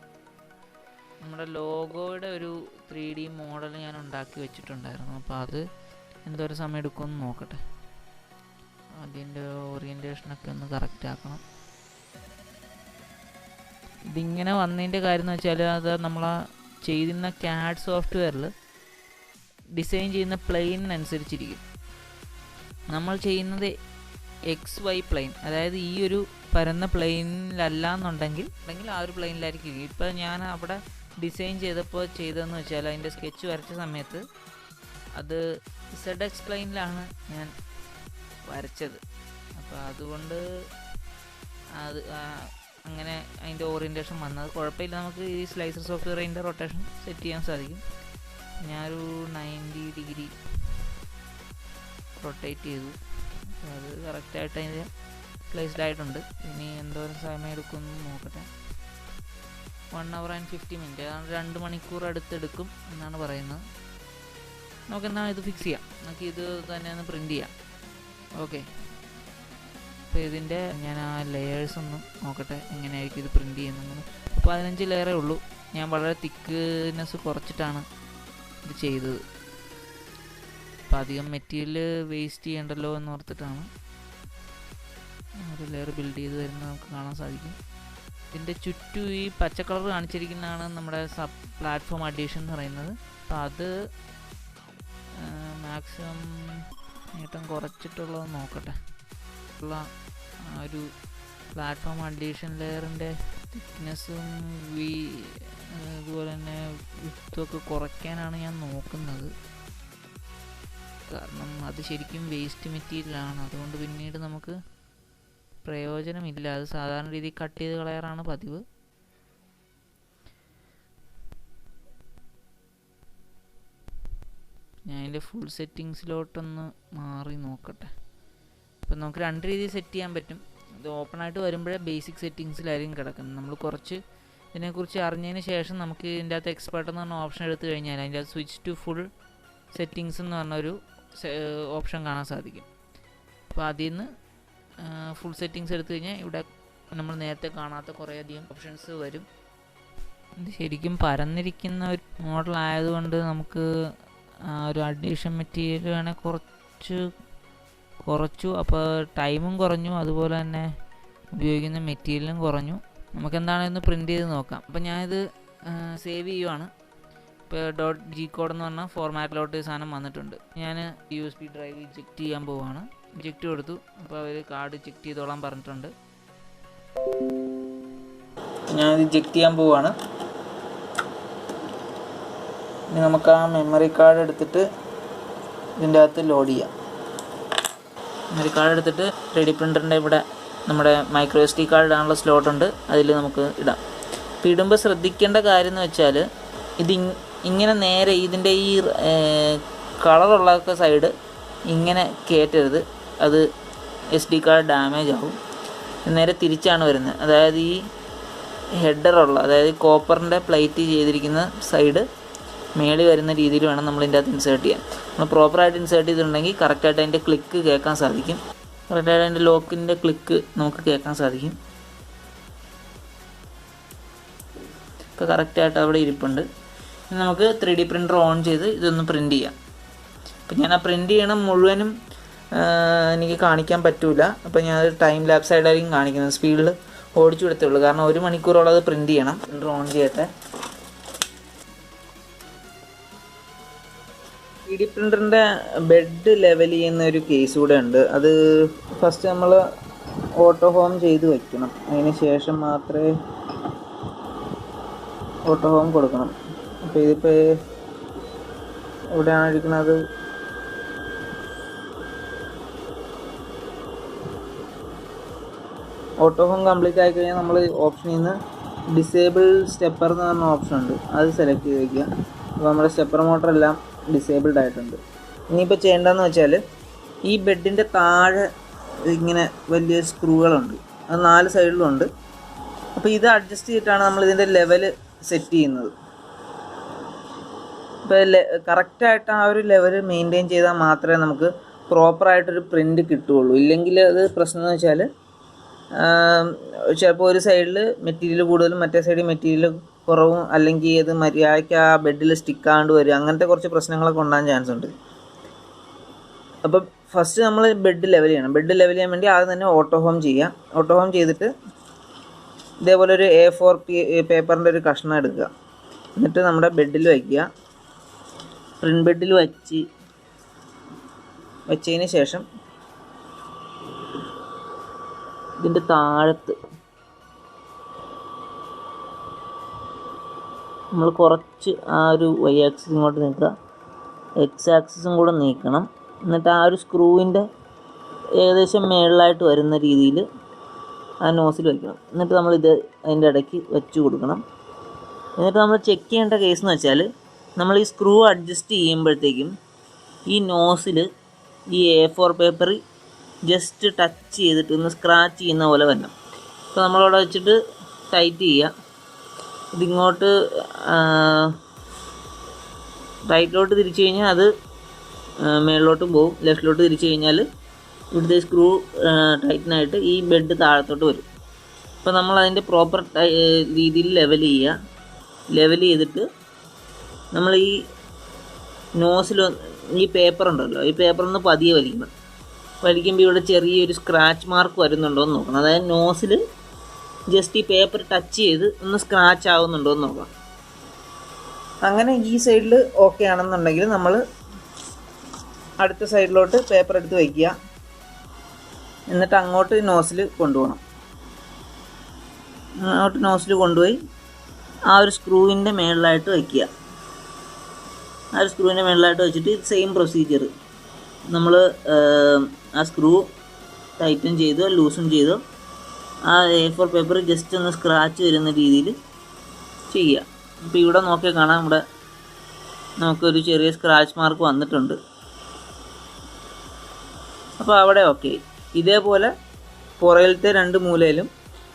Speaker 1: നമ്മുടെ ലോഗോയുടെ ഒരു 3D മോഡൽ ഞാൻ ഉണ്ടാക്കി വെച്ചിട്ടുണ്ടായിരുന്നു. അപ്പോൾ അത് എന്തോരം സമയം എടുക്കുമെന്ന് നോക്കട്ടെ. അതിൻ്റെ ഓറിയൻറ്റേഷനൊക്കെ ഒന്ന് കറക്റ്റ് ആക്കണം. ഇതിങ്ങനെ വന്നതിൻ്റെ കാര്യം എന്ന് വെച്ചാൽ അത് നമ്മൾ ചെയ്യുന്ന CAD സോഫ്റ്റ്വെയറിൽ ഡിസൈൻ ചെയ്യുന്ന പ്ലെയിനനുസരിച്ചിരിക്കും. നമ്മൾ ചെയ്യുന്നത് XY പ്ലെയിൻ, അതായത് ഈ ഒരു പരന്ന പ്ലെയിനിലല്ല എന്നുണ്ടെങ്കിൽ ആ ഒരു പ്ലെയിനിലായിരിക്കും. ഇപ്പോൾ ഞാൻ അവിടെ ഡിസൈൻ ചെയ്തതെന്ന് വെച്ചാൽ അതിൻ്റെ സ്കെച്ച് വരച്ച സമയത്ത് അത് ZX പ്ലെയിനിലാണ് ഞാൻ വരച്ചത്. അപ്പോൾ അതുകൊണ്ട് അത് അങ്ങനെ അതിൻ്റെ ഓറിയൻറ്റേഷൻ വന്നത് കുഴപ്പമില്ല. നമുക്ക് ഈ സ്ലൈസർ സോഫ്റ്റ്വെയർ അതിൻ്റെ റൊട്ടേഷൻ സെറ്റ് ചെയ്യാൻ സാധിക്കും. ഞാനൊരു 90 ഡിഗ്രി റൊട്ടേറ്റ് ചെയ്തു. അത് കറക്റ്റായിട്ട് അതിൻ്റെ പ്ലേസ്ഡ് ആയിട്ടുണ്ട്. ഇനി എന്തോരം സമയം എടുക്കുമെന്ന് നോക്കട്ടെ. 1 hour and 50 minutes, അതാണ് 2 മണിക്കൂർ അടുത്തെടുക്കും എന്നാണ് പറയുന്നത്. നമുക്കെന്താണ് ഇത് ഫിക്സ് ചെയ്യാം. നമുക്ക് ഇത് തന്നെ ഒന്ന് പ്രിൻ്റ് ചെയ്യാം. ഓക്കെ, അപ്പോൾ ഇതിൻ്റെ ഞാൻ ആ ലെയേഴ്സ് ഒന്ന് നോക്കട്ടെ എങ്ങനെയായിരിക്കും ഇത് പ്രിൻ്റ് ചെയ്യുന്നത്. അപ്പോൾ 15 ലെയറേ ഉള്ളൂ. ഞാൻ വളരെ തിക്നെസ് കുറച്ചിട്ടാണ് ഇത് ചെയ്തത്. അപ്പോൾ അധികം മെറ്റീരിയൽ വേസ്റ്റ് ചെയ്യണ്ടല്ലോ എന്ന് ഓർത്തിട്ടാണ് ഒരു ലെയർ ബിൽഡ് ചെയ്ത് വരുന്നത് നമുക്ക് കാണാൻ സാധിക്കും. ഇതിൻ്റെ ചുറ്റും ഈ പച്ച കളർ കാണിച്ചിരിക്കുന്നതാണ് നമ്മുടെ പ്ലാറ്റ്ഫോം അഡീഷൻ എന്ന് പറയുന്നത്. അപ്പോൾ അത് മാക്സിമം നീട്ടം കുറച്ചിട്ടുള്ളത് നോക്കട്ടെ. ഉള്ള ആ ഒരു പ്ലാറ്റ്ഫോം അഡീഷൻ ലെയറിൻ്റെ തിക്നെസ്സും അതുപോലെ തന്നെ വിത്തൊക്കെ കുറയ്ക്കാനാണ് ഞാൻ നോക്കുന്നത്. കാരണം അത് ശരിക്കും വേസ്റ്റ് മെറ്റീരിയലാണ്, അതുകൊണ്ട് പിന്നീട് നമുക്ക് പ്രയോജനമില്ല. അത് സാധാരണ രീതിയിൽ കട്ട് ചെയ്ത് കളയാറാണ് പതിവ്. ഞാൻ അതിൻ്റെ ഫുൾ സെറ്റിങ്സിലോട്ടൊന്ന് മാറി നോക്കട്ടെ. അപ്പം നമുക്ക് 2 രീതിയിൽ സെറ്റ് ചെയ്യാൻ പറ്റും. ഇത് ഓപ്പണായിട്ട് വരുമ്പോഴേ ബേസിക് സെറ്റിങ്സിലായിരിക്കും കിടക്കുന്നത്. നമ്മൾ കുറച്ച് ഇതിനെക്കുറിച്ച് അറിഞ്ഞതിന് ശേഷം നമുക്ക് ഇതിൻ്റെ അകത്ത് എക്സ്പേർട്ട് എന്ന് പറഞ്ഞ ഓപ്ഷൻ എടുത്തു കഴിഞ്ഞാൽ അതിൻ്റെ അകത്ത് സ്വിച്ച് ടു ഫുൾ സെറ്റിങ്സ് എന്ന് പറഞ്ഞൊരു ഓപ്ഷൻ കാണാൻ സാധിക്കും. അപ്പോൾ അതിൽ നിന്ന് ഫുൾ സെറ്റിങ്സ് എടുത്തു കഴിഞ്ഞാൽ ഇവിടെ നമ്മൾ നേരത്തെ കാണാത്ത കുറേയധികം ഓപ്ഷൻസ് വരും. ഇത് ശരിക്കും പരന്നിരിക്കുന്ന ഒരു മോഡൽ ആയതുകൊണ്ട് നമുക്ക് ഒരു അഡീഷൻ മെറ്റീരിയൽ വേണേൽ കുറച്ചു. അപ്പോൾ ടൈമും കുറഞ്ഞു, അതുപോലെ തന്നെ ഉപയോഗിക്കുന്ന മെറ്റീരിയലും കുറഞ്ഞു. നമുക്കെന്താണെന്ന് പ്രിൻ്റ് ചെയ്ത് നോക്കാം. അപ്പോൾ ഞാനിത് സേവ് ചെയ്യുവാണ്. ഇപ്പോൾ .g കോഡ് എന്ന് പറഞ്ഞാൽ ഫോർമാറ്റിലോട്ട് സാധനം വന്നിട്ടുണ്ട്. ഞാൻ USB ഡ്രൈവ് ഇജക്റ്റ് ചെയ്യാൻ പോവുകയാണ്. ഇജക്റ്റ് കൊടുത്തു. അപ്പോൾ അവർ കാർഡ് ഇജക്റ്റ് ചെയ്തോളാൻ പറഞ്ഞിട്ടുണ്ട്. ഞാൻ ഇജക്റ്റ് ചെയ്യാൻ പോവുകയാണ്. ഇനി നമുക്ക് ആ മെമ്മറി കാർഡ് എടുത്തിട്ട് ഇതിൻ്റെ അകത്ത് ലോഡ് ചെയ്യാം. മെമ്മറി കാർഡ് എടുത്തിട്ട് 3D പ്രിൻ്ററിൻ്റെ ഇവിടെ നമ്മുടെ മൈക്രോ SD കാർഡ് ഇടാനുള്ള സ്ലോട്ടുണ്ട്, അതിൽ നമുക്ക് ഇടാം. അപ്പോൾ ഇടുമ്പോൾ ശ്രദ്ധിക്കേണ്ട കാര്യം എന്ന് വെച്ചാൽ ഇങ്ങനെ നേരെ ഇതിൻ്റെ ഈ കളറുള്ള സൈഡ് ഇങ്ങനെ കയറ്റരുത്, അത് SD കാർഡ് ഡാമേജ് ആവും. നേരെ തിരിച്ചാണ് വരുന്നത്. അതായത് ഈ ഹെഡറുള്ള, അതായത് കോപ്പറിൻ്റെ പ്ലേറ്റ് ചെയ്തിരിക്കുന്ന സൈഡ് മേളിൽ വരുന്ന രീതിയിൽ വേണം നമ്മൾ ഇതിൻ്റെ അകത്ത് ഇൻസേർട്ട് ചെയ്യാൻ. നമ്മൾ പ്രോപ്പറായിട്ട് ഇൻസേർട്ട് ചെയ്തിട്ടുണ്ടെങ്കിൽ കറക്റ്റായിട്ട് അതിൻ്റെ ക്ലിക്ക് കേൾക്കാൻ സാധിക്കും. കറക്റ്റായിട്ട് അതിൻ്റെ ലോക്കിൻ്റെ ക്ലിക്ക് നമുക്ക് കേൾക്കാൻ സാധിക്കും. ഇപ്പോൾ കറക്റ്റായിട്ട് അവിടെ ഇരിപ്പുണ്ട്. നമുക്ക് 3D പ്രിൻ്റർ ഓൺ ചെയ്ത് ഇതൊന്ന് പ്രിൻ്റ് ചെയ്യാം. അപ്പോൾ ഞാൻ ആ പ്രിൻ്റ് ചെയ്യണം മുഴുവനും എനിക്ക് കാണിക്കാൻ പറ്റില്ല. അപ്പോൾ ഞാനത് ടൈം ലാപ്സ് ആയിട്ടായിരിക്കും കാണിക്കുന്നത്. സ്പീഡിൽ ഓടിച്ചു കൊടുത്തേ ഉള്ളൂ, കാരണം 1 മണിക്കൂറോളം അത് പ്രിൻ്റ് ചെയ്യണം. പ്രിൻ്റർ ഓൺ ചെയ്യട്ടെ. 3D പ്രിൻ്ററിൻ്റെ ബെഡ് ലെവൽ ചെയ്യുന്ന ഒരു കേസ് കൂടെ ഉണ്ട്. അത് ഫസ്റ്റ് നമ്മൾ ഓട്ടോ ഹോം ചെയ്ത് വയ്ക്കണം. അതിന് ശേഷം മാത്രമേ ഓട്ടോ ഹോം കൊടുക്കണം. അപ്പോൾ ഇതിപ്പോൾ എവിടെയാണ് ഇരിക്കുന്നത്? ഓട്ടോ ഹോം കംപ്ലീറ്റ് ആയി കഴിഞ്ഞാൽ നമ്മൾ ഓപ്ഷനിൽ നിന്ന് ഡിസേബിൾ സ്റ്റെപ്പർ എന്ന് പറഞ്ഞ ഓപ്ഷൻ ഉണ്ട്, അത് സെലക്ട് ചെയ്ത് വയ്ക്കുക. അപ്പോൾ നമ്മുടെ സ്റ്റെപ്പർ മോട്ടർ എല്ലാം ഡിസേബിൾഡ് ആയിട്ടുണ്ട്. ഇനിയിപ്പോൾ ചെയ്യേണ്ടതെന്ന് വെച്ചാൽ ഈ ബെഡിൻ്റെ താഴെ ഇങ്ങനെ വലിയ സ്ക്രൂകളുണ്ട്, അത് 4 സൈഡിലുണ്ട്. അപ്പോൾ ഇത് അഡ്ജസ്റ്റ് ചെയ്തിട്ടാണ് നമ്മൾ ഇതിൻ്റെ ലെവൽ സെറ്റ് ചെയ്യുന്നത്. ഇപ്പോൾ കറക്റ്റായിട്ട് ആ ഒരു ലെവൽ മെയിൻറ്റെയിൻ ചെയ്താൽ മാത്രമേ നമുക്ക് പ്രോപ്പറായിട്ടൊരു പ്രിൻ്റ് കിട്ടുകയുള്ളൂ. ഇല്ലെങ്കിൽ അത് പ്രശ്നം എന്ന് വെച്ചാൽ ചിലപ്പോൾ ഒരു സൈഡിൽ മെറ്റീരിയൽ കൂടുതലും മറ്റേ സൈഡിൽ മെറ്റീരിയൽ കുറവും, അല്ലെങ്കിൽ അത് മര്യാദയ്ക്ക് ആ ബെഡിൽ സ്റ്റിക്കാണ്ട് വരും. അങ്ങനത്തെ കുറച്ച് പ്രശ്നങ്ങളൊക്കെ ഉണ്ടാകാൻ ചാൻസ് ഉണ്ട്. അപ്പം ഫസ്റ്റ് നമ്മൾ ബെഡ് ലെവൽ ചെയ്യണം. ബെഡ് ലെവൽ ചെയ്യാൻ വേണ്ടി ആദ്യം തന്നെ ഓട്ടോ ഹോം ചെയ്യാം. ഓട്ടോ ഹോം ചെയ്തിട്ട് ഇതേപോലെ ഒരു A4 പേപ്പറിൻ്റെ ഒരു കഷ്ണം എടുക്കുക. എന്നിട്ട് നമ്മുടെ ബെഡിൽ വയ്ക്കുക. പ്രിൻ്റ് ബെഡിൽ വെച്ചതിന് ശേഷം ഇതിൻ്റെ താഴത്ത് നമ്മൾ കുറച്ച് ആ ഒരു Y ആക്സിസ് ഇങ്ങോട്ട് നീക്കുക, X ആക്സിസും കൂടെ നീക്കണം. എന്നിട്ട് ആ ഒരു സ്ക്രൂവിൻ്റെ ഏകദേശം മേളിലായിട്ട് വരുന്ന രീതിയിൽ ആ നോസിൽ വയ്ക്കണം. എന്നിട്ട് നമ്മളിത് അതിൻ്റെ ഇടയ്ക്ക് വെച്ച് കൊടുക്കണം. എന്നിട്ട് നമ്മൾ ചെക്ക് ചെയ്യേണ്ട കേസ് എന്ന് വെച്ചാൽ നമ്മൾ ഈ സ്ക്രൂ അഡ്ജസ്റ്റ് ചെയ്യുമ്പോഴത്തേക്കും ഈ നോസിൽ ഈ A4 പേപ്പർ ജസ്റ്റ് ടച്ച് ചെയ്തിട്ട് ഒന്ന് സ്ക്രാച്ച് ചെയ്യുന്ന പോലെ വരണം. അപ്പോൾ നമ്മളവിടെ വെച്ചിട്ട് ടൈറ്റ് ചെയ്യുക. ഇതിങ്ങോട്ട് റൈറ്റിലോട്ട് തിരിച്ചു കഴിഞ്ഞാൽ അത് മേളിലോട്ടും പോകും, ലെഫ്റ്റിലോട്ട് തിരിച്ചു കഴിഞ്ഞാൽ ഇവിടുത്തെ സ്ക്രൂ ടൈറ്റനായിട്ട് ഈ ബെഡ് താഴത്തോട്ട് വരും. അപ്പോൾ നമ്മൾ അതിൻ്റെ പ്രോപ്പർ രീതിയിൽ ലെവൽ ചെയ്യുക. ലെവൽ ചെയ്തിട്ട് നമ്മൾ ഈ നോസിൽ ഈ പേപ്പർ ഉണ്ടല്ലോ, ഈ പേപ്പറൊന്ന് പതിയെ വലിക്കണം. വലിക്കുമ്പോൾ ഇവിടെ ചെറിയൊരു സ്ക്രാച്ച് മാർക്ക് വരുന്നുണ്ടോ എന്ന് നോക്കണം. അതായത് നോസിൽ ജസ്റ്റ് ഈ പേപ്പർ ടച്ച് ചെയ്ത് ഒന്ന് സ്ക്രാച്ച് ആവുന്നുണ്ടോ എന്ന് നോക്കാം. അങ്ങനെ ഈ സൈഡിൽ ഓക്കെ ആണെന്നുണ്ടെങ്കിൽ നമ്മൾ അടുത്ത സൈഡിലോട്ട് പേപ്പർ എടുത്ത് വയ്ക്കുക. എന്നിട്ട് അങ്ങോട്ട് നോസിൽ കൊണ്ടുപോകണം. അങ്ങോട്ട് നോസിൽ കൊണ്ടുപോയി ആ ഒരു സ്ക്രൂവിൻ്റെ മേളിലായിട്ട് വയ്ക്കുക. ആ ഒരു സ്ക്രൂവിൻ്റെ മേളിലായിട്ട് വെച്ചിട്ട് സെയിം പ്രൊസീജിയർ നമ്മൾ ആ സ്ക്രൂ ടൈറ്റൻ ചെയ്തോ ലൂസും ചെയ്തോ ആ A4 പേപ്പർ ജസ്റ്റ് ഒന്ന് സ്ക്രാച്ച് വരുന്ന രീതിയിൽ ചെയ്യുക. ഇപ്പോൾ ഇവിടെ നോക്കിയാൽ കാണാം, ഇവിടെ നമുക്കൊരു ചെറിയ സ്ക്രാച്ച് മാർക്ക് വന്നിട്ടുണ്ട്. അപ്പോൾ അവിടെ ഓക്കെ. ഇതേപോലെ പുറകിലത്തെ 2 മൂലയിലും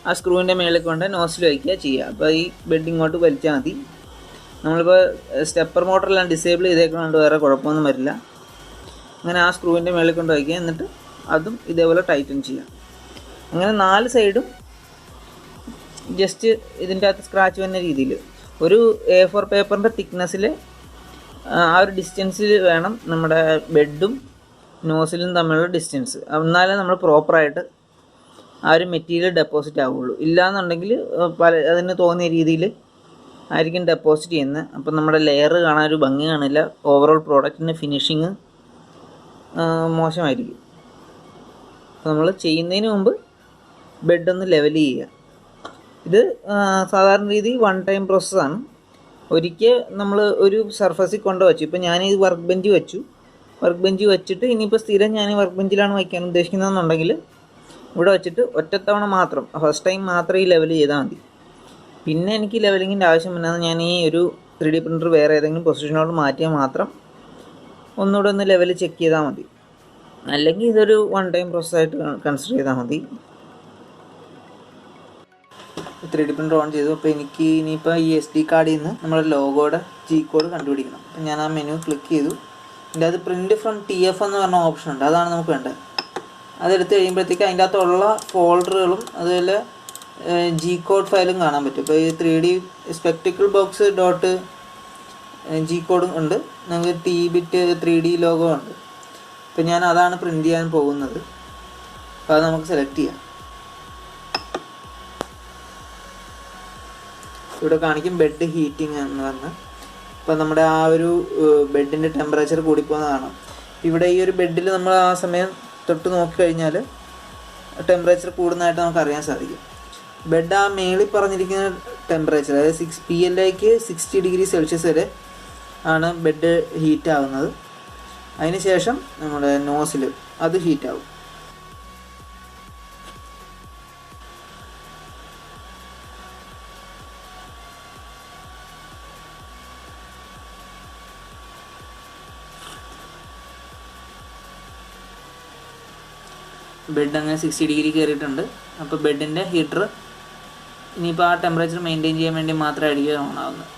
Speaker 1: ആ സ്ക്രൂവിൻ്റെ മേളിൽ കൊണ്ട് നോസിൽ വയ്ക്കുക ചെയ്യുക. അപ്പോൾ ഈ ബെഡ് ഇങ്ങോട്ട് വലിച്ചാൽ മതി. നമ്മളിപ്പോൾ സ്റ്റെപ്പർ മോട്ടറെല്ലാം ഡിസേബിൾ ചെയ്തേക്കുന്നതുകൊണ്ട് വേറെ കുഴപ്പമൊന്നും വരില്ല. അങ്ങനെ ആ സ്ക്രൂവിൻ്റെ മേളിൽ കൊണ്ട് വയ്ക്കുക. എന്നിട്ട് അതും ഇതേപോലെ ടൈറ്റൻ ചെയ്യാം. അങ്ങനെ 4 സൈഡും ജസ്റ്റ് ഇതിൻ്റെ അകത്ത് സ്ക്രാച്ച് വരുന്ന രീതിയിൽ ഒരു A4 പേപ്പറിൻ്റെ തിക്നെസ്സിൽ ആ ഒരു ഡിസ്റ്റൻസിൽ വേണം നമ്മുടെ ബെഡും നോസിലും തമ്മിലുള്ള ഡിസ്റ്റൻസ്. എന്നാലേ നമ്മൾ പ്രോപ്പറായിട്ട് ആ ഒരു മെറ്റീരിയൽ ഡെപ്പോസിറ്റ് ആവുകയുള്ളൂ. ഇല്ലയെന്നുണ്ടെങ്കിൽ അതിന് തോന്നിയ രീതിയിൽ ആയിരിക്കും ഡെപ്പോസിറ്റ് ചെയ്യുന്നത്. അപ്പം നമ്മുടെ ലെയർ കാണാൻ ഒരു ഭംഗി കാണില്ല. ഓവറോൾ പ്രോഡക്റ്റിൻ്റെ ഫിനിഷിങ് മോശമായിരിക്കും. അപ്പോൾ നമ്മൾ ചെയ്യുന്നതിന് മുമ്പ് ബെഡൊന്ന് ലെവൽ ചെയ്യുക. ഇത് സാധാരണ രീതി 1 ടൈം പ്രോസസ്സാണ്.
Speaker 2: ഒരിക്കൽ നമ്മൾ ഒരു സർഫസിൽ കൊണ്ട് വെച്ചു. ഇപ്പോൾ ഞാൻ ഈ വർക്ക് ബെഞ്ച് വെച്ചു. വർക്ക് ബെഞ്ച് വെച്ചിട്ട് ഇനിയിപ്പോൾ സ്ഥിരം ഞാൻ വർക്ക് ബെഞ്ചിലാണ് വയ്ക്കാൻ ഉദ്ദേശിക്കുന്നതെന്നുണ്ടെങ്കിൽ ഇവിടെ വെച്ചിട്ട് ഒറ്റത്തവണ മാത്രം, ഫസ്റ്റ് ടൈം മാത്രം ഈ ലെവൽ ചെയ്താൽ മതി. പിന്നെ എനിക്ക് ലെവലിങ്ങിൻ്റെ ആവശ്യം വന്നാൽ ഞാൻ ഈ ഒരു 3D പ്രിൻ്റർ വേറെ ഏതെങ്കിലും പൊസിഷനോട് മാറ്റിയാൽ മാത്രം ഒന്നുകൂടെ ഒന്ന് ലെവൽ ചെക്ക് ചെയ്താൽ മതി. അല്ലെങ്കിൽ ഇതൊരു വൺ ടൈം പ്രോസസ്സായിട്ട് കൺസിഡർ ചെയ്താൽ മതി. 3D പ്രിൻ്റർ ഓൺ ചെയ്തു. അപ്പോൾ എനിക്ക് ഇനിയിപ്പോൾ ഈ SD കാർഡിൽ നിന്ന് നമ്മുടെ ലോഗോയുടെ G കോഡ് കണ്ടുപിടിക്കണം. അപ്പോൾ ഞാൻ ആ മെനു ക്ലിക്ക് ചെയ്തു. ഇതിൻ്റെ അത് പ്രിൻറ്റ് ഫ്രം TF എന്ന് പറഞ്ഞ ഓപ്ഷൻ ഉണ്ട്, അതാണ് നമുക്ക് വേണ്ടത്. അതെടുത്ത് കഴിയുമ്പോഴത്തേക്ക് അതിൻ്റെ അകത്തുള്ള ഫോൾഡറുകളും അതുപോലെ G കോഡ് ഫയലും കാണാൻ പറ്റും. ഇപ്പോൾ ഈ 3D സ്പെക്ടിക്കിൾ ബോക്സ് ഡോട്ട് G കോഡും ഉണ്ട്, നമുക്ക് T-bit 3D ലോഗോ ഉണ്ട്. അപ്പോൾ ഞാൻ അതാണ് പ്രിൻ്റ് ചെയ്യാൻ പോകുന്നത്. അപ്പോൾ അത് നമുക്ക് സെലക്ട് ചെയ്യാം. ഇവിടെ കാണിക്കും ബെഡ് ഹീറ്റിംഗ് എന്ന് പറഞ്ഞാൽ. അപ്പോൾ നമ്മുടെ ആ ഒരു ബെഡിൻ്റെ ടെമ്പറേച്ചർ കൂടിപ്പോകുന്നതാണ്. ഇവിടെ ഈ ഒരു ബെഡിൽ നമ്മൾ ആ സമയം തൊട്ട് നോക്കിക്കഴിഞ്ഞാൽ ടെമ്പറേച്ചർ കൂടുന്നതായിട്ട് നമുക്ക് അറിയാൻ സാധിക്കും. ബെഡ് ആ മേളിൽ പറഞ്ഞിരിക്കുന്ന ടെമ്പറേച്ചർ, അതായത് PLAക്ക് 60 ഡിഗ്രി സെൽഷ്യസ് വരെ ആണ് ബെഡ് ഹീറ്റ് ആവുന്നത്. അതിന് ശേഷം നമ്മുടെ നോസിൽ അത് ഹീറ്റ് ആവും. ബെഡ് അങ്ങനെ 60 ഡിഗ്രി കയറിയിട്ടുണ്ട്. അപ്പോൾ ബെഡിൻ്റെ ഹീറ്റർ ഇനിയിപ്പോൾ ആ ടെമ്പറേച്ചർ മെയിൻറ്റെയിൻ ചെയ്യാൻ വേണ്ടി മാത്രമായിരിക്കും ഓൺ ആവുന്നത്.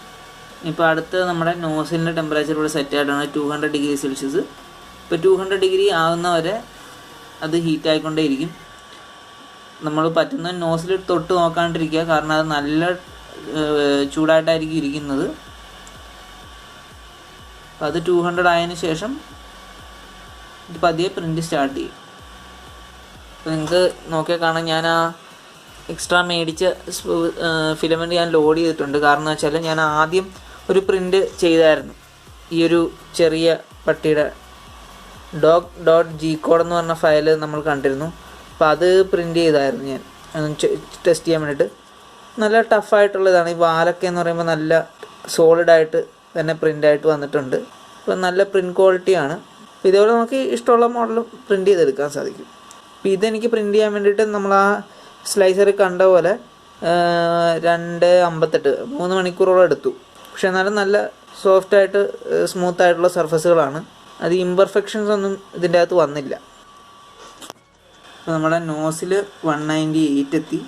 Speaker 2: ഇപ്പോൾ അടുത്ത് നമ്മുടെ നോസിലിൻ്റെ ടെമ്പറേച്ചർ ഇവിടെ സെറ്റ് ആയിട്ടാണ് 200 ഡിഗ്രി സെൽഷ്യസ്. ഇപ്പോൾ 200 ഡിഗ്രി ആകുന്നവരെ അത് ഹീറ്റ് ആയിക്കൊണ്ടേയിരിക്കും. നമ്മൾ പറ്റുന്ന നോസിൽ തൊട്ട് നോക്കാണ്ടിരിക്കുക, കാരണം അത് നല്ല ചൂടായിട്ടായിരിക്കും ഇരിക്കുന്നത്. അത് 200 ആയതിനു ശേഷം ഇത് പതിയെ പ്രിൻ്റ് സ്റ്റാർട്ട് ചെയ്യും. അപ്പോൾ നിങ്ങൾക്ക് നോക്കിയാൽ കാണാം, ഞാൻ ആ എക്സ്ട്രാ മേടിച്ച ഫിലമെൻ്റ് ഞാൻ ലോഡ് ചെയ്തിട്ടുണ്ട്. കാരണം എന്ന് വെച്ചാൽ ഞാൻ ആദ്യം ഒരു പ്രിൻ്റ് ചെയ്തായിരുന്നു, ഈ ഒരു ചെറിയ പട്ടിയുടെ .g കോഡ് എന്ന് പറഞ്ഞ ഫയൽ നമ്മൾ കണ്ടിരുന്നു. അപ്പോൾ അത് പ്രിൻ്റ് ചെയ്തായിരുന്നു ഞാൻ ടെസ്റ്റ് ചെയ്യാൻ വേണ്ടിയിട്ട്. നല്ല ടഫായിട്ടുള്ളതാണ്. ഈ വാലൊക്കെ എന്ന് പറയുമ്പോൾ നല്ല സോളിഡായിട്ട് തന്നെ പ്രിൻ്റായിട്ട് വന്നിട്ടുണ്ട്. അപ്പോൾ നല്ല പ്രിൻ്റ് ക്വാളിറ്റിയാണ്. അപ്പോൾ ഇതേപോലെ നമുക്ക് ഇഷ്ടമുള്ള മോഡലും പ്രിൻ്റ് ചെയ്തെടുക്കാൻ സാധിക്കും. അപ്പോൾ ഇതെനിക്ക് പ്രിൻ്റ് ചെയ്യാൻ വേണ്ടിയിട്ട് നമ്മൾ ആ സ്ലൈസറിൽ കണ്ട പോലെ 2:58 3 മണിക്കൂറോളം എടുത്തു. പക്ഷെ എന്നാലും നല്ല സോഫ്റ്റായിട്ട് സ്മൂത്തായിട്ടുള്ള സർഫസുകളാണ്. അത് ഇംപെർഫെക്ഷൻസ് ഒന്നും ഇതിൻ്റെ അകത്ത് വന്നില്ല. അപ്പോൾ നമ്മുടെ നോസിൽ 198 എത്തി,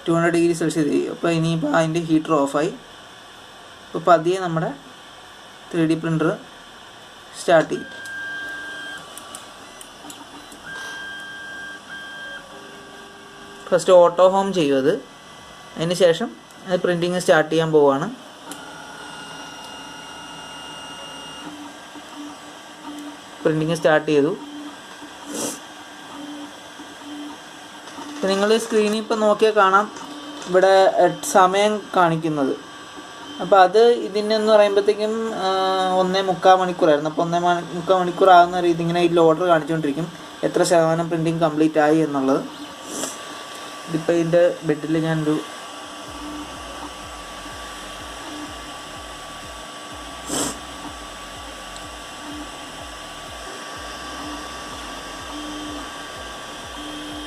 Speaker 2: 200 ഡിഗ്രി സെൽഷ്യസ് എത്തി. അപ്പോൾ ഇനിയിപ്പോൾ അതിൻ്റെ ഹീറ്റർ ഓഫായി. അപ്പോൾ പതിയെ നമ്മുടെ 3D പ്രിൻ്റർ സ്റ്റാർട്ട് ചെയ്യും. ഫസ്റ്റ് ഓട്ടോ ഹോം ചെയ്യും അത്. അതിന് ശേഷം അത് പ്രിൻറ്റിങ് സ്റ്റാർട്ട് ചെയ്യാൻ പോവുകയാണ്. പ്രിൻറ്റിങ് സ്റ്റാർട്ട് ചെയ്തു. നിങ്ങൾ സ്ക്രീനിൽ ഇപ്പോൾ നോക്കിയാൽ കാണാം ഇവിടെ സമയം കാണിക്കുന്നത്. അപ്പോൾ അത് ഇതിനെന്ന് പറയുമ്പോഴത്തേക്കും 1.25 മണിക്കൂറായിരുന്നു. അപ്പോൾ 1.25 മണിക്കൂർ ആകുന്ന രീതി ഇങ്ങനെ ഇതിൽ ഓർഡർ കാണിച്ചുകൊണ്ടിരിക്കും, എത്ര ശതമാനം പ്രിൻറ്റിങ് കംപ്ലീറ്റ് ആയി എന്നുള്ളത്. ഇതിപ്പോൾ ഇതിൻ്റെ ബെഡിൽ ഞാനൊരു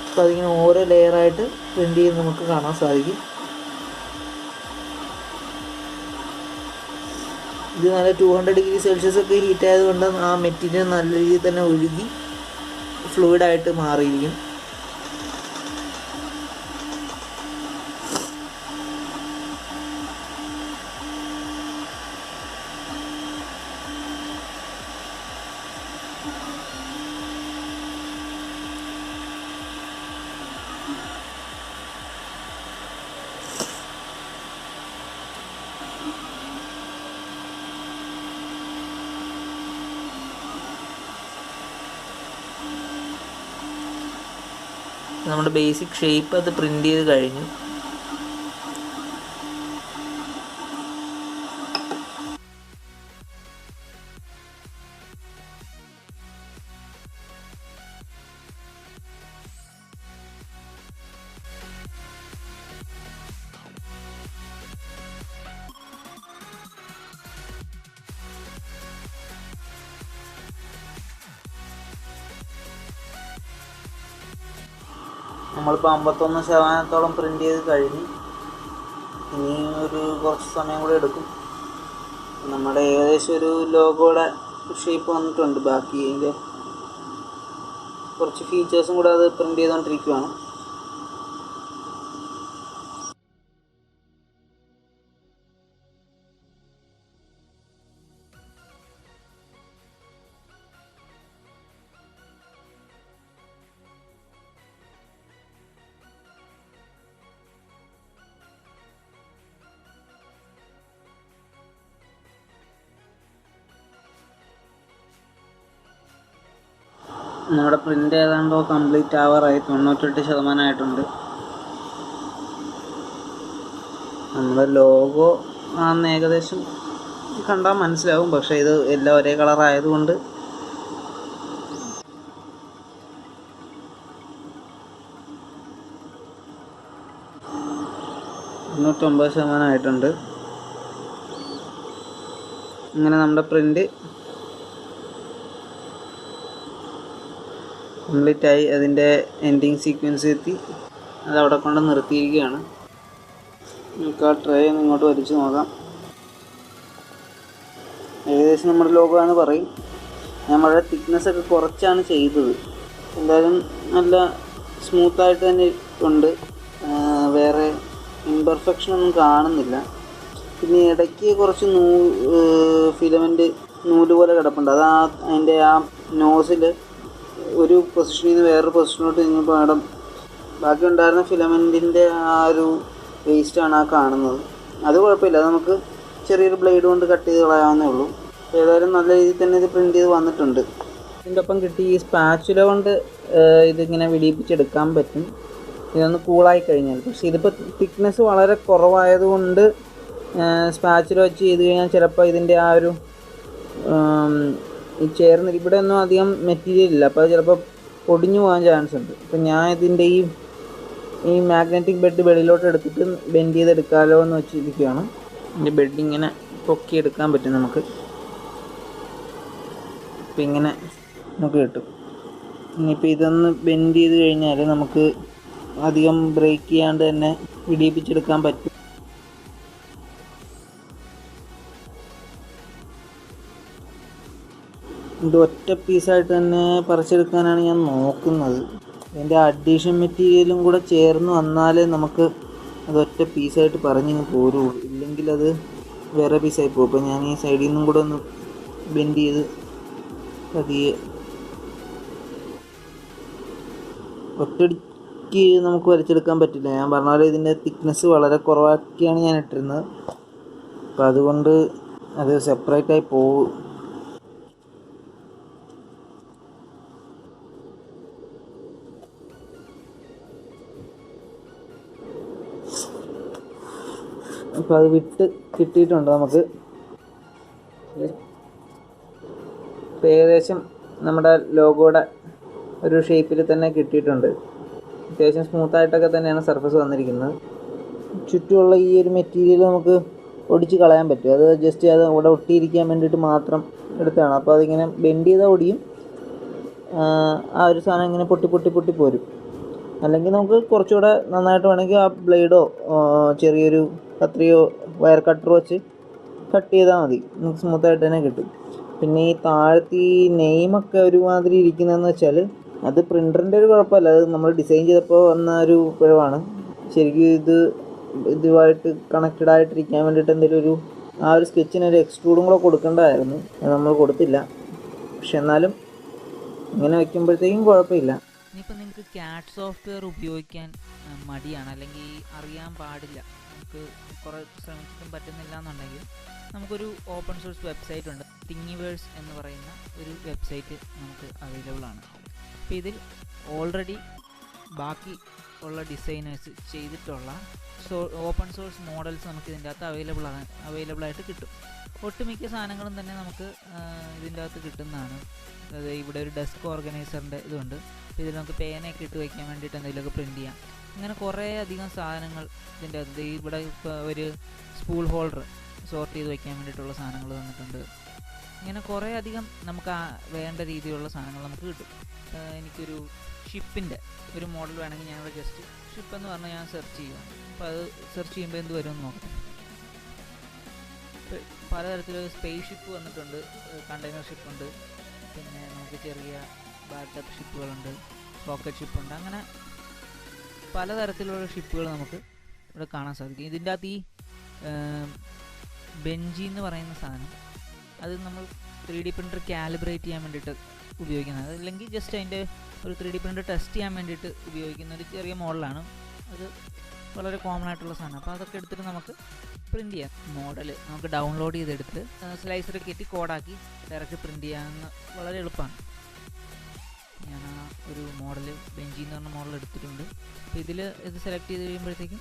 Speaker 2: അപ്പോൾ അതിങ്ങനെ ഓരോ ലെയറായിട്ട് പ്രിൻ്റ് ചെയ്ത് നമുക്ക് കാണാൻ സാധിക്കും. ഇത് നല്ല 200 ഡിഗ്രി സെൽഷ്യസ് ഒക്കെ ഹീറ്റ് ആയതുകൊണ്ട് ആ മെറ്റീരിയൽ നല്ല രീതിയിൽ തന്നെ ഒഴുകി ഫ്ലൂയിഡായിട്ട് മാറിയിരിക്കും. നമ്മുടെ ബേസിക് ഷേപ്പ് അത് പ്രിൻ്റ് ചെയ്ത് കഴിഞ്ഞു. നമ്മളിപ്പോൾ 51% പ്രിൻ്റ് ചെയ്ത് കഴിഞ്ഞു. ഇനി ഒരു കുറച്ച് സമയം കൂടെ എടുക്കും. നമ്മുടെ ഏകദേശം ഒരു ലോഗോയുടെ ഷേപ്പ് വന്നിട്ടുണ്ട്. ബാക്കി അതിൻ്റെ കുറച്ച് ഫീച്ചേഴ്സും കൂടെ അത് പ്രിൻ്റ് ചെയ്തുകൊണ്ടിരിക്കുകയാണ്. നമ്മുടെ പ്രിൻ്റ് ഏതാണ്ടോ കംപ്ലീറ്റ് ആവാറായി. 98% ആയിട്ടുണ്ട്. നമ്മുടെ ലോഗോ ആണെന്ന് ഏകദേശം കണ്ടാൽ മനസ്സിലാവും. പക്ഷേ ഇത് എല്ലാം ഒരേ കളറായതുകൊണ്ട് ആയിട്ടുണ്ട്. ഇങ്ങനെ നമ്മുടെ പ്രിൻ്റ് കംപ്ലീറ്റായി. അതിൻ്റെ എൻഡിങ് സീക്വൻസ് എത്തി. അതവിടെ കൊണ്ട് നിർത്തിയിരിക്കുകയാണ്. നമുക്ക് ആ ട്രേ ഒന്ന് ഇങ്ങോട്ട് വലിച്ചു നോക്കാം. ഏകദേശം നമ്മുടെ ലോഗോ എന്ന് പറയും. ഞാൻ വളരെ തിക്നെസ്സൊക്കെ കുറച്ചാണ് ചെയ്തത്. എന്തായാലും നല്ല സ്മൂത്തായിട്ട് തന്നെ ഉണ്ട്. വേറെ ഇംപെർഫെക്ഷനൊന്നും കാണുന്നില്ല. പിന്നെ ഇടയ്ക്ക് കുറച്ച് ഫിലമെൻ്റ് നൂല് പോലെ കിടപ്പുണ്ട്. അത് അതിൻ്റെ ആ നോസിൽ ഒരു പൊസിഷനിൽ നിന്ന് വേറൊരു പൊസിഷനിലോട്ട് നീങ്ങുമ്പോൾ അവിടെ ബാക്കി ഉണ്ടായിരുന്ന ഫിലമെൻറ്റിൻ്റെ ആ ഒരു വേസ്റ്റാണ് ആ കാണുന്നത്. അത് കുഴപ്പമില്ല. അത് നമുക്ക് ചെറിയൊരു ബ്ലേഡ് കൊണ്ട് കട്ട് ചെയ്ത് കളയാവുന്നേ ഉള്ളൂ. ഏതായാലും നല്ല രീതിയിൽ തന്നെ ഇത് പ്രിൻ്റ് ചെയ്ത് വന്നിട്ടുണ്ട്. ഇതിൻ്റെ ഒപ്പം കിട്ടി ഈ സ്പാച്ചുല കൊണ്ട് ഇതിങ്ങനെ വിടിയിപ്പിച്ചെടുക്കാൻ പറ്റും. ഇതൊന്ന് കൂളായി കഴിഞ്ഞാൽ. പക്ഷേ ഇതിപ്പോൾ തിക്നെസ് വളരെ കുറവായതുകൊണ്ട് സ്പാച്ചുല വെച്ച് ചെയ്ത് കഴിഞ്ഞാൽ ചിലപ്പോൾ ഇതിൻ്റെ ആ ഒരു ഈ ചേർന്ന് ഇവിടെ ഒന്നും അധികം മെറ്റീരിയൽ ഇല്ല. അപ്പോൾ അത് ചിലപ്പോൾ പൊടിഞ്ഞു പോകാൻ ചാൻസ് ഉണ്ട്. അപ്പോൾ ഞാൻ ഇതിൻ്റെ ഈ മാഗ്നറ്റിക് ബെഡ് വെളിയിലോട്ട് എടുത്തിട്ട് ബെൻഡ് ചെയ്തെടുക്കാമല്ലോ എന്ന് വെച്ചിരിക്കുകയാണ്. ഇതിൻ്റെ ബെഡ് ഇങ്ങനെ പൊക്കിയെടുക്കാൻ പറ്റും നമുക്ക്. അപ്പോൾ ഇങ്ങനെ നമുക്ക് കിട്ടും. ഇനിയിപ്പോൾ ഇതൊന്ന് ബെൻഡ് ചെയ്ത് കഴിഞ്ഞാൽ നമുക്ക് അധികം ബ്രേക്ക് ചെയ്യാണ്ട് തന്നെ വിടിയിപ്പിച്ചെടുക്കാൻ പറ്റും. ഇത് ഒറ്റ പീസായിട്ട് തന്നെ പറിച്ചെടുക്കാനാണ് ഞാൻ നോക്കുന്നത്. ഇതിൻ്റെ അഡീഷൻ മെറ്റീരിയലും കൂടെ ചേർന്ന് വന്നാലേ നമുക്ക് അത് ഒറ്റ പീസായിട്ട് പറഞ്ഞിങ്ങ് പോരുള്ളൂ. ഇല്ലെങ്കിൽ അത് വേറെ പീസായി പോകും. അപ്പോൾ ഞാൻ ഈ സൈഡിൽ നിന്നും കൂടെ ഒന്ന് ബെൻഡ് ചെയ്ത് പതിയെ ഒറ്റടിക്ക് നമുക്ക് വരച്ചെടുക്കാൻ പറ്റില്ല. ഞാൻ പറഞ്ഞ പോലെ ഇതിൻ്റെ തിക്നെസ് വളരെ കുറവാക്കിയാണ് ഞാൻ ഇട്ടിരുന്നത്. അപ്പോൾ അതുകൊണ്ട് അത് സെപ്പറേറ്റായി പോകും. അപ്പോൾ അത് വിട്ട് കിട്ടിയിട്ടുണ്ട് നമുക്ക്. ഇപ്പോൾ ഏകദേശം നമ്മുടെ ലോഗോയുടെ ഒരു ഷേപ്പിൽ തന്നെ കിട്ടിയിട്ടുണ്ട്. അത്യാവശ്യം സ്മൂത്തായിട്ടൊക്കെ തന്നെയാണ് സർഫസ് വന്നിരിക്കുന്നത്. ചുറ്റുമുള്ള ഈ ഒരു മെറ്റീരിയൽ നമുക്ക് ഒടിച്ച് കളയാൻ പറ്റും. അത് ജസ്റ്റ് അത് ഇവിടെ ഒട്ടിയിരിക്കാൻ വേണ്ടിയിട്ട് മാത്രം എടുത്തതാണ്. അപ്പോൾ അതിങ്ങനെ ബെൻഡ് ചെയ്താൽ ഒടിയും. ആ ഒരു സാധനം ഇങ്ങനെ പൊട്ടി പോരും. അല്ലെങ്കിൽ നമുക്ക് കുറച്ചുകൂടെ നന്നായിട്ട് വേണമെങ്കിൽ ആ ബ്ലേഡോ ചെറിയൊരു കത്രിയോ വയർ കട്ടറോ വെച്ച് കട്ട് ചെയ്താൽ മതി. നമുക്ക് സ്മൂത്തായിട്ട് തന്നെ കിട്ടും. പിന്നെ ഈ താഴത്ത് ഈ നെയിമൊക്കെ ഒരുമാതിരി ഇരിക്കുന്നതെന്ന് വെച്ചാൽ അത് പ്രിൻ്ററിൻ്റെ ഒരു കുഴപ്പമല്ല. അത് നമ്മൾ ഡിസൈൻ ചെയ്തപ്പോൾ വന്ന ഒരു പിഴവാണ്. ശരിക്കും ഇതുമായിട്ട് കണക്റ്റഡ് ആയിട്ടിരിക്കാൻ വേണ്ടിയിട്ട് എന്തെങ്കിലും ആ ഒരു സ്കെച്ചിന് ഒരു എക്സ്ട്രൂഡും കൂടെ കൊടുക്കേണ്ടതായിരുന്നു. അത് നമ്മൾ കൊടുത്തില്ല. പക്ഷെ എന്നാലും ഇങ്ങനെ വയ്ക്കുമ്പോഴത്തേക്കും കുഴപ്പമില്ല.
Speaker 1: ഇനിയിപ്പോൾ നിങ്ങൾക്ക് ക്യാറ്റ് സോഫ്റ്റ്വെയർ ഉപയോഗിക്കാൻ മടിയാണ്, അല്ലെങ്കിൽ അറിയാൻ പാടില്ല, നമുക്ക് കുറേ ശ്രമിച്ചിട്ടും പറ്റുന്നില്ല എന്നുണ്ടെങ്കിൽ നമുക്കൊരു ഓപ്പൺ സോഴ്സ് വെബ്സൈറ്റ് ഉണ്ട്. തിങ്ങിവേഴ്സ് എന്ന് പറയുന്ന ഒരു വെബ്സൈറ്റ് നമുക്ക് അവൈലബിൾ ആണ്. അപ്പോൾ ഇതിൽ ഓൾറെഡി ബാക്കി ഉള്ള ഡിസൈനേഴ്സ് ചെയ്തിട്ടുള്ള ഓപ്പൺ സോഴ്സ് മോഡൽസ് നമുക്ക് ഇതിൻ്റെ അകത്ത് അവൈലബിൾ ആയിട്ട് കിട്ടും. ഒട്ടുമിക്ക സാധനങ്ങളും തന്നെ നമുക്ക് ഇതിൻ്റെ അകത്ത് കിട്ടുന്നതാണ്. അതായത് ഇവിടെ ഒരു ഡെസ്ക് ഓർഗനൈസറിൻ്റെ ഇതുണ്ട്. ഇതിൽ നമുക്ക് പേനയൊക്കെ ഇട്ട് വയ്ക്കാൻ വേണ്ടിയിട്ട് എന്തെങ്കിലുമൊക്കെ പ്രിൻറ്റ് ചെയ്യാം. അങ്ങനെ കുറേ അധികം സാധനങ്ങൾ ഇതിൻ്റെ അകത്ത്. ഇവിടെ ഇപ്പോൾ ഒരു സ്പൂൾ ഹോൾഡർ സോർട്ട് ചെയ്ത് വയ്ക്കാൻ വേണ്ടിയിട്ടുള്ള സാധനങ്ങൾ തന്നിട്ടുണ്ട്. ഇങ്ങനെ കുറേ അധികം നമുക്ക് വേണ്ട രീതിയിലുള്ള സാധനങ്ങൾ നമുക്ക് കിട്ടും. എനിക്കൊരു ഷിപ്പിൻ്റെ ഒരു മോഡൽ വേണമെങ്കിൽ ഞാനിവിടെ ജസ്റ്റ് ഷിപ്പ് എന്ന് പറഞ്ഞാൽ ഞാൻ സെർച്ച് ചെയ്യുകയാണ്. അപ്പോൾ അത് സെർച്ച് ചെയ്യുമ്പോൾ എന്ത് വരുമെന്ന് നോക്കാം. പലതരത്തിലുള്ള സ്പേസ് ഷിപ്പ് വന്നിട്ടുണ്ട്, കണ്ടെയ്നർ ഷിപ്പുണ്ട്, പിന്നെ നമുക്ക് ചെറിയ ബാറ്റപ്പ് ഷിപ്പുകളുണ്ട്, റോക്കറ്റ് ഷിപ്പുണ്ട്. അങ്ങനെ പലതരത്തിലുള്ള ഷിപ്പുകൾ നമുക്ക് ഇവിടെ കാണാൻ സാധിക്കും. ഇതിൻ്റെ അകത്ത് ഈ ബെഞ്ചി എന്ന് പറയുന്ന സാധനം അത് നമ്മൾ 3D പ്രിൻ്റർ കാലിബ്രേറ്റ് ചെയ്യാൻ വേണ്ടിയിട്ട് ഉപയോഗിക്കുന്നത്, അല്ലെങ്കിൽ ജസ്റ്റ് അതിൻ്റെ ഒരു 3D പ്രിൻ്റർ ടെസ്റ്റ് ചെയ്യാൻ വേണ്ടിയിട്ട് ഉപയോഗിക്കുന്ന ഒരു ചെറിയ മോഡലാണ്. അത് വളരെ കോമൺ ആയിട്ടുള്ള സാധനം. അപ്പോൾ അതൊക്കെ എടുത്തിട്ട് നമുക്ക് പ്രിൻ്റ് ചെയ്യാം. മോഡൽ നമുക്ക് ഡൗൺലോഡ് ചെയ്തെടുത്ത് സ്ലൈസർ കയറ്റി കോഡാക്കി ഡയറക്റ്റ് പ്രിൻ്റ് ചെയ്യാമെന്ന് വളരെ എളുപ്പമാണ്. ഞാൻ ആ ഒരു മോഡൽ ബെഞ്ചി എന്ന് പറഞ്ഞ മോഡൽ എടുത്തിട്ടുണ്ട്. അപ്പോൾ ഇത് സെലക്ട് ചെയ്ത് കഴിയുമ്പോഴത്തേക്കും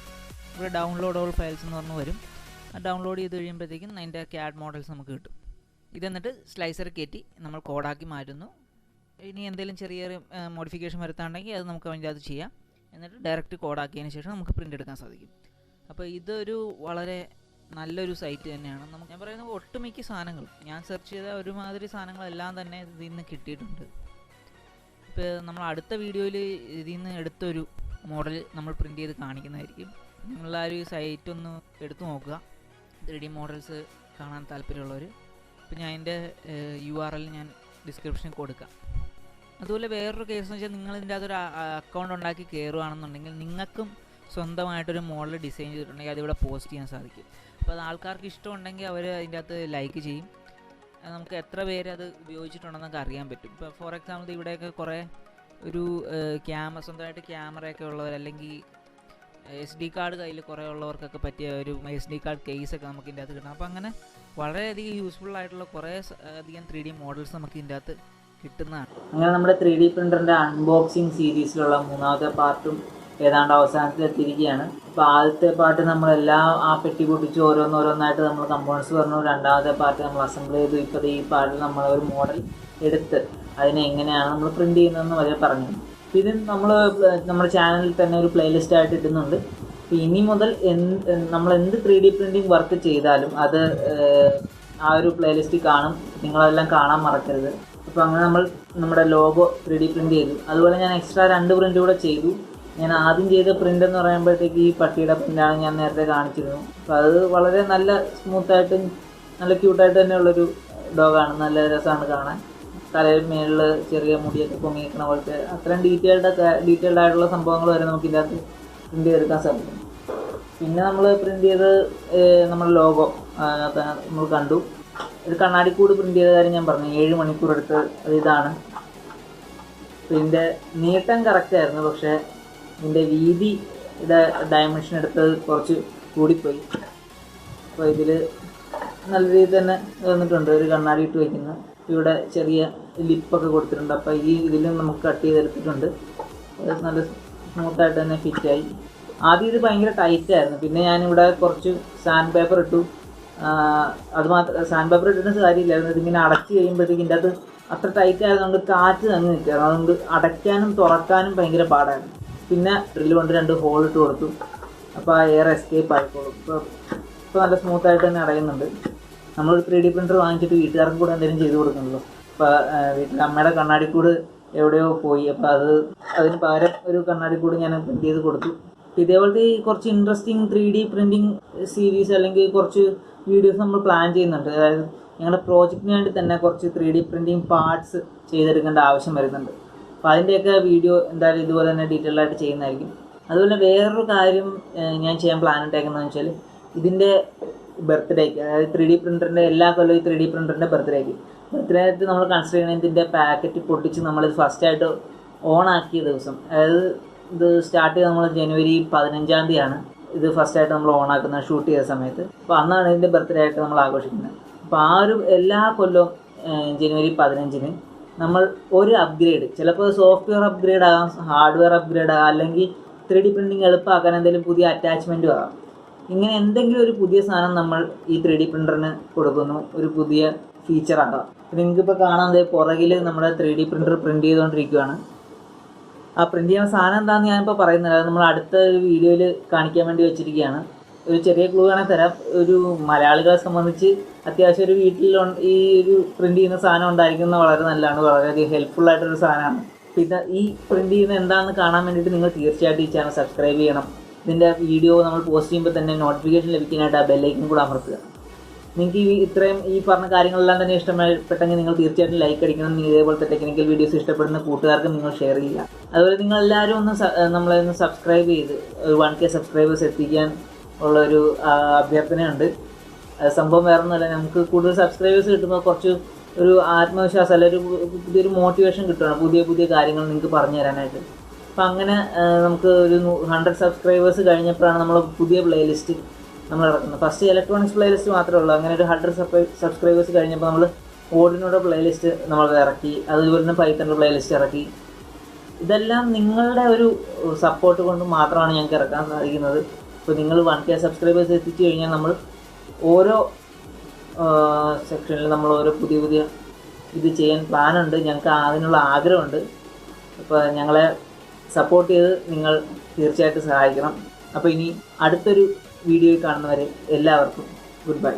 Speaker 1: ഇവിടെ ഡൗൺലോഡ് ഓൾ ഫയൽസ് എന്ന് പറഞ്ഞ് വരും. ആ ഡൗൺലോഡ് ചെയ്ത് കഴിയുമ്പോഴത്തേക്കും അതിൻ്റെ CAD മോഡൽസ് നമുക്ക് കിട്ടും. ഇതെന്നിട്ട് സ്ലൈസർ കയറ്റി നമ്മൾ കോഡാക്കി മാറ്റുന്നു. ഇനി എന്തെങ്കിലും ചെറിയ മോഡിഫിക്കേഷൻ വരുത്താണെങ്കിൽ അത് നമുക്ക് അതിൻ്റെ അത് ചെയ്യാം. എന്നിട്ട് ഡയറക്റ്റ് കോഡാക്കിയതിന് ശേഷം നമുക്ക് പ്രിൻ്റ് എടുക്കാൻ സാധിക്കും. അപ്പോൾ ഇതൊരു വളരെ നല്ലൊരു സൈറ്റ് തന്നെയാണ്. ഞാൻ പറയുന്നത് ഒട്ടുമിക്ക സാധനങ്ങളും ഞാൻ സെർച്ച് ചെയ്ത ഒരുമാതിരി സാധനങ്ങളെല്ലാം തന്നെ ഇതിൽ നിന്ന് കിട്ടിയിട്ടുണ്ട്. ഇപ്പോൾ നമ്മൾ അടുത്ത വീഡിയോയിൽ ഇതിൽ നിന്ന് എടുത്തൊരു മോഡൽ നമ്മൾ പ്രിൻ്റ് ചെയ്ത് കാണിക്കുന്നതായിരിക്കും. നിങ്ങളാരും ഈ സൈറ്റ് ഒന്ന് എടുത്തു നോക്കുക, 3D മോഡൽസ് കാണാൻ താല്പര്യമുള്ളവർ. ഇപ്പോൾ ഞാൻ അതിൻ്റെ URL ഞാൻ ഡിസ്ക്രിപ്ഷനിൽ കൊടുക്കാം. അതുപോലെ വേറൊരു കേസ് എന്ന് വെച്ചാൽ നിങ്ങൾ ഇതിൻ്റെ അകത്തൊരു അക്കൗണ്ട് ഉണ്ടാക്കി കയറുകയാണെന്നുണ്ടെങ്കിൽ നിങ്ങൾക്കും സ്വന്തമായിട്ടൊരു മോഡൽ ഡിസൈൻ ചെയ്തിട്ടുണ്ടെങ്കിൽ അതിവിടെ പോസ്റ്റ് ചെയ്യാൻ സാധിക്കും. അപ്പോൾ അത് ആൾക്കാർക്ക് ഇഷ്ടമുണ്ടെങ്കിൽ അവർ അതിൻ്റെ അകത്ത് ലൈക്ക് ചെയ്യും. നമുക്ക് എത്ര പേര് അത് ഉപയോഗിച്ചിട്ടുണ്ടെന്നൊക്കെ അറിയാൻ പറ്റും. ഇപ്പോൾ ഫോർ എക്സാമ്പിൾ ഇവിടെയൊക്കെ കുറേ ഒരു സ്വന്തമായിട്ട് ക്യാമറയൊക്കെ ഉള്ളവർ, അല്ലെങ്കിൽ SD കാർഡ് കയ്യിൽ കുറേ ഉള്ളവർക്കൊക്കെ പറ്റിയ ഒരു SD കാർഡ് കേസൊക്കെ നമുക്ക് ഇതിൻ്റെ അകത്ത് കിട്ടണം. അപ്പോൾ അങ്ങനെ വളരെയധികം യൂസ്ഫുൾ ആയിട്ടുള്ള കുറേ അധികം 3D മോഡൽസ് നമുക്ക് ഇതിൻ്റെ അകത്ത് കിട്ടുന്നതാണ്. അങ്ങനെ നമ്മുടെ 3D പ്രിൻ്ററിൻ്റെ അൺബോക്സിങ് സീരീസിലുള്ള 3ാമത്തെ പാർട്ടും ഏതാണ്ട് അവസാനത്തിലെത്തിയിരിക്കുകയാണ്. അപ്പോൾ ആദ്യത്തെ പാർട്ട് നമ്മളെല്ലാം ആ പെട്ടി പൊട്ടിച്ച് ഓരോന്നോരോന്നായിട്ട് നമ്മൾ കമ്പോണൻസ് പറഞ്ഞു. 2ാമത്തെ പാർട്ട് നമ്മൾ അസംബിൾ ചെയ്തു. ഇപ്പോൾ ഈ പാർട്ടിൽ നമ്മൾ ഒരു മോഡൽ എടുത്ത് അതിനെ എങ്ങനെയാണ് നമ്മൾ പ്രിൻ്റ് ചെയ്യുന്നതെന്ന് വരെ പറഞ്ഞു. അപ്പോൾ ഇത് നമ്മുടെ ചാനലിൽ തന്നെ ഒരു പ്ലേലിസ്റ്റ് ആയിട്ട് ഇടുന്നുണ്ട്. അപ്പോൾ ഇനി മുതൽ നമ്മൾ എന്ത് 3D പ്രിൻറ്റിങ് വർക്ക് ചെയ്താലും അത് ആ ഒരു പ്ലേലിസ്റ്റിൽ കാണും. നിങ്ങളതെല്ലാം കാണാൻ മറക്കരുത്. അപ്പോൾ അങ്ങനെ നമ്മുടെ ലോഗോ 3D പ്രിൻ്റ് ചെയ്തു. അതുപോലെ ഞാൻ എക്സ്ട്രാ 2 പ്രിൻ്റ് കൂടെ ചെയ്തു. ഞാൻ ആദ്യം ചെയ്ത പ്രിൻ്റ് എന്ന് പറയുമ്പോഴത്തേക്ക് ഈ പട്ടിയുടെ പ്രിൻ്റാണ് ഞാൻ നേരത്തെ കാണിച്ചിരുന്നു. അപ്പോൾ അത് വളരെ നല്ല സ്മൂത്തായിട്ടും നല്ല ക്യൂട്ടായിട്ട് തന്നെയുള്ളൊരു ഡോഗാണ്. നല്ല രസമാണ് കാണാൻ. തലയിൽ മേളിൽ ചെറിയ മുടിയൊക്കെ പൊങ്ങി നിൽക്കുന്ന പോലത്തെ അത്രയും ഡീറ്റെയിൽഡ് ആയിട്ടുള്ള സംഭവങ്ങൾ വരെ നമുക്ക് ഇതിൻ്റെ അകത്ത് പ്രിൻ്റ് ചെയ്തെടുക്കാൻ സാധിക്കും. പിന്നെ നമ്മൾ പ്രിൻ്റ് ചെയ്ത് നമ്മുടെ ലോഗോ നമ്മൾ കണ്ടു. ഒരു കണ്ണാടിക്കൂട് പ്രിൻ്റ് ചെയ്ത കാര്യം ഞാൻ പറഞ്ഞു. 7 മണിക്കൂർ എടുത്ത് അത് ഇതാണ്. ഇതിൻ്റെ നീട്ടം കറക്റ്റായിരുന്നു, പക്ഷേ ഇതിൻ്റെ വീതിയുടെ ഡയമെൻഷൻ എടുത്തത് കുറച്ച് കൂടിപ്പോയി. അപ്പോൾ ഇതിൽ നല്ല രീതിയിൽ തന്നെ വന്നിട്ടുണ്ട്. ഒരു കണ്ണാടി ഇട്ട് വയ്ക്കുന്ന ഇവിടെ ചെറിയ ലിപ്പൊക്കെ കൊടുത്തിട്ടുണ്ട്. അപ്പോൾ ഇതിലും നമുക്ക് കട്ട് ചെയ്തെടുത്തിട്ടുണ്ട്. അത് നല്ല സ്മൂത്തായിട്ട് തന്നെ ഫിറ്റായി. ആദ്യം ഇത് ഭയങ്കര ടൈറ്റായിരുന്നു. പിന്നെ ഞാനിവിടെ കുറച്ച് സാൻഡ് പേപ്പർ ഇട്ടു. അത് മാത്രം സാൻഡ് പേപ്പർ ഇട്ടിട്ട് കാര്യമില്ലായിരുന്നു. ഇതിങ്ങനെ അടച്ച് കഴിയുമ്പോഴത്തേക്ക് ഇതിൻ്റെ അത് അത്ര ടൈറ്റ് ആയതുകൊണ്ട് കാറ്റ് തങ്ങി നിൽക്കുകയാണ്. അതുകൊണ്ട് അടയ്ക്കാനും തുറക്കാനും ഭയങ്കര പാടായിരുന്നു. പിന്നെ ഡ്രില്ല് കൊണ്ട് 2 ഹോൾ ഇട്ട് കൊടുത്തു. അപ്പോൾ ആ എയർ എസ്കേപ്പ് ആയിക്കോളും. ഇപ്പോൾ നല്ല സ്മൂത്തായിട്ട് തന്നെ അടയുന്നുണ്ട്. നമ്മളൊരു 3D പ്രിൻ്റർ വാങ്ങിച്ചിട്ട് വീട്ടുകാർക്ക് കൂടെ എന്തെങ്കിലും ചെയ്ത് കൊടുക്കണമല്ലോ. അപ്പോൾ വീട്ടിൽ അമ്മയുടെ കണ്ണാടിക്കൂട് എവിടെയോ പോയി. അപ്പോൾ അതിന് പകരം ഒരു കണ്ണാടിക്കൂട് ഞാൻ പ്രിൻ്റ് ചെയ്ത് കൊടുത്തു. ഇതേപോലത്തെ കുറച്ച് ഇൻട്രസ്റ്റിംഗ് 3D പ്രിൻറ്റിങ് സീരീസ് അല്ലെങ്കിൽ കുറച്ച് വീഡിയോസ് നമ്മൾ പ്ലാൻ ചെയ്യുന്നുണ്ട്. അതായത് ഞങ്ങളുടെ പ്രോജക്റ്റിന് വേണ്ടി തന്നെ കുറച്ച് 3D പ്രിൻറ്റിങ് പാർട്സ് ചെയ്തെടുക്കേണ്ട ആവശ്യം വരുന്നുണ്ട്. അപ്പോൾ അതിൻ്റെയൊക്കെ വീഡിയോ എന്തായാലും ഇതുപോലെ തന്നെ ഡീറ്റെയിൽ ആയിട്ട് ചെയ്യുന്നതായിരിക്കും. അതുപോലെ വേറൊരു കാര്യം ഞാൻ ചെയ്യാൻ പ്ലാൻ ഇട്ടേക്കുന്നതെന്ന് വെച്ചാൽ ഇതിൻ്റെ ബർത്ത്ഡേക്ക്, അതായത് 3D പ്രിൻ്ററിൻ്റെ എല്ലാ കൊല്ലവും 3D പ്രിൻ്ററിൻ്റെ ബർത്ത്ഡേക്ക് ആയിട്ട് നമ്മൾ കൺസിഡർ ചെയ്യുന്നത് ഇതിൻ്റെ പാക്കറ്റ് പൊട്ടിച്ച് നമ്മളിത് ഫസ്റ്റായിട്ട് ഓൺ ആക്കിയ ദിവസം, അതായത് ഇത് സ്റ്റാർട്ട് ചെയ്ത് നമ്മൾ ജനുവരി 15-ാം തീയതിയാണ് ഇത് ഫസ്റ്റായിട്ട് നമ്മൾ ഓൺ ആക്കുന്നത് ഷൂട്ട് ചെയ്ത സമയത്ത്. അപ്പോൾ അന്നാണ് ഇതിൻ്റെ ബർത്ത്ഡേ ആയിട്ട് നമ്മൾ ആഘോഷിക്കുന്നത്. അപ്പോൾ ആ ഒരു എല്ലാ കൊല്ലവും ജനുവരി 15-ന് നമ്മൾ ഒരു അപ്ഗ്രേഡ്, ചിലപ്പോൾ സോഫ്റ്റ്വെയർ അപ്ഗ്രേഡ് ആകാം, ഹാർഡ്വെയർ അപ്ഗ്രേഡ് ആകാം, അല്ലെങ്കിൽ 3D പ്രിൻറ്റിങ് എളുപ്പമാക്കാൻ എന്തെങ്കിലും പുതിയ അറ്റാച്ച്മെൻറ്റും ആകാം. ഇങ്ങനെ എന്തെങ്കിലും ഒരു പുതിയ സാധനം നമ്മൾ ഈ 3D പ്രിൻ്ററിന് കൊടുക്കുന്നു, ഒരു പുതിയ ഫീച്ചറാകാം. നിങ്ങൾക്കിപ്പോൾ കാണാൻ പുറകിൽ നമ്മുടെ 3D പ്രിൻ്റർ പ്രിൻ്റ് ചെയ്തുകൊണ്ടിരിക്കുകയാണ്. ആ പ്രിൻ്റ് ചെയ്യുന്ന സാധനം എന്താണെന്ന് ഞാനിപ്പോൾ പറയുന്നില്ല, അത് നമ്മൾ അടുത്ത ഒരു വീഡിയോയിൽ കാണിക്കാൻ വേണ്ടി വെച്ചിരിക്കുകയാണ്.
Speaker 2: ഒരു ചെറിയ ക്ലൂ വേണമെങ്കിൽ തരാം. ഒരു മലയാളികളെ സംബന്ധിച്ച് അത്യാവശ്യം ഒരു വീട്ടിൽ ഈ ഒരു പ്രിൻ്റ് ചെയ്യുന്ന സാധനം ഉണ്ടായിരിക്കുന്നത് വളരെ നല്ലതാണ്, വളരെയധികം ഹെൽപ്ഫുൾ ആയിട്ടൊരു സാധനമാണ്. പിന്നെ ഈ പ്രിൻ്റ് ചെയ്യുന്ന എന്താണെന്ന് കാണാൻ വേണ്ടിയിട്ട് നിങ്ങൾ തീർച്ചയായിട്ടും ഈ ചാനൽ സബ്സ്ക്രൈബ് ചെയ്യണം. ഇതിൻ്റെ വീഡിയോ നമ്മൾ പോസ്റ്റ് ചെയ്യുമ്പോൾ തന്നെ നോട്ടിഫിക്കേഷൻ ലഭിക്കാനായിട്ട് ആ ബെല്ലൈക്കൻ കൂടെ അമർത്തുക. നിങ്ങൾക്ക് ഇത്രയും ഈ പറഞ്ഞ കാര്യങ്ങളെല്ലാം തന്നെ ഇഷ്ടപ്പെട്ടെങ്കിൽ നിങ്ങൾ തീർച്ചയായിട്ടും ലൈക്ക് അടിക്കണം. ഇതേപോലത്തെ ടെക്നിക്കൽ വീഡിയോസ് ഇഷ്ടപ്പെടുന്ന കൂട്ടുകാർക്ക് നിങ്ങൾ ഷെയർ ചെയ്യുക. അതുപോലെ നിങ്ങളെല്ലാവരും ഒന്ന് നമ്മളെ ഒന്ന് സബ്സ്ക്രൈബ് ചെയ്ത് 1K സബ്സ്ക്രൈബേഴ്സ് എത്തിക്കാൻ ഉള്ളൊരു അഭ്യർത്ഥനയുണ്ട്. സംഭവം വേറെ ഒന്നുമല്ല, നമുക്ക് കൂടുതൽ സബ്സ്ക്രൈബേഴ്സ് കിട്ടുമ്പോൾ കുറച്ച് ഒരു ആത്മവിശ്വാസം അല്ല ഒരു പുതിയൊരു മോട്ടിവേഷൻ കിട്ടുകയാണ് പുതിയ പുതിയ കാര്യങ്ങൾ നിങ്ങൾക്ക് പറഞ്ഞു തരാനായിട്ട്. അപ്പം അങ്ങനെ നമുക്ക് ഒരു 100 സബ്സ്ക്രൈബേഴ്സ് കഴിഞ്ഞപ്പോഴാണ് നമ്മൾ പുതിയ പ്ലേലിസ്റ്റ് നമ്മൾ ഇറക്കുന്നത്. ഫസ്റ്റ് ഇലക്ട്രോണിക്സ് പ്ലേലിസ്റ്റ് മാത്രമേ ഉള്ളൂ. അങ്ങനെ ഒരു 100 സബ്സ്ക്രൈബേഴ്സ് കഴിഞ്ഞപ്പോൾ നമ്മൾ ഓർഡിനോയുടെ പ്ലേലിസ്റ്റ് നമ്മൾ ഇറക്കി, അതുപോലെ തന്നെ പൈത്തണിൻ്റെ പ്ലേലിസ്റ്റ് ഇറക്കി. ഇതെല്ലാം നിങ്ങളുടെ ഒരു സപ്പോർട്ട് കൊണ്ട് മാത്രമാണ് ഞങ്ങൾക്ക് ഇറക്കാൻ സാധിക്കുന്നത്. ഇപ്പോൾ നിങ്ങൾ 1K സബ്സ്ക്രൈബേഴ്സ് എത്തിച്ചു കഴിഞ്ഞാൽ നമ്മൾ ഓരോ സെക്ഷനിൽ നമ്മൾ ഓരോ പുതിയ പുതിയ ഇത് ചെയ്യാൻ പ്ലാനുണ്ട്. ഞങ്ങൾക്ക് അതിനുള്ള ആഗ്രഹമുണ്ട്. അപ്പോൾ ഞങ്ങളെ സപ്പോർട്ട് ചെയ്ത് നിങ്ങൾ തീർച്ചയായിട്ടും സഹായിക്കണം. അപ്പോൾ ഇനി അടുത്തൊരു വീഡിയോയിൽ കാണുന്നവരെ എല്ലാവർക്കും ഗുഡ് ബൈ.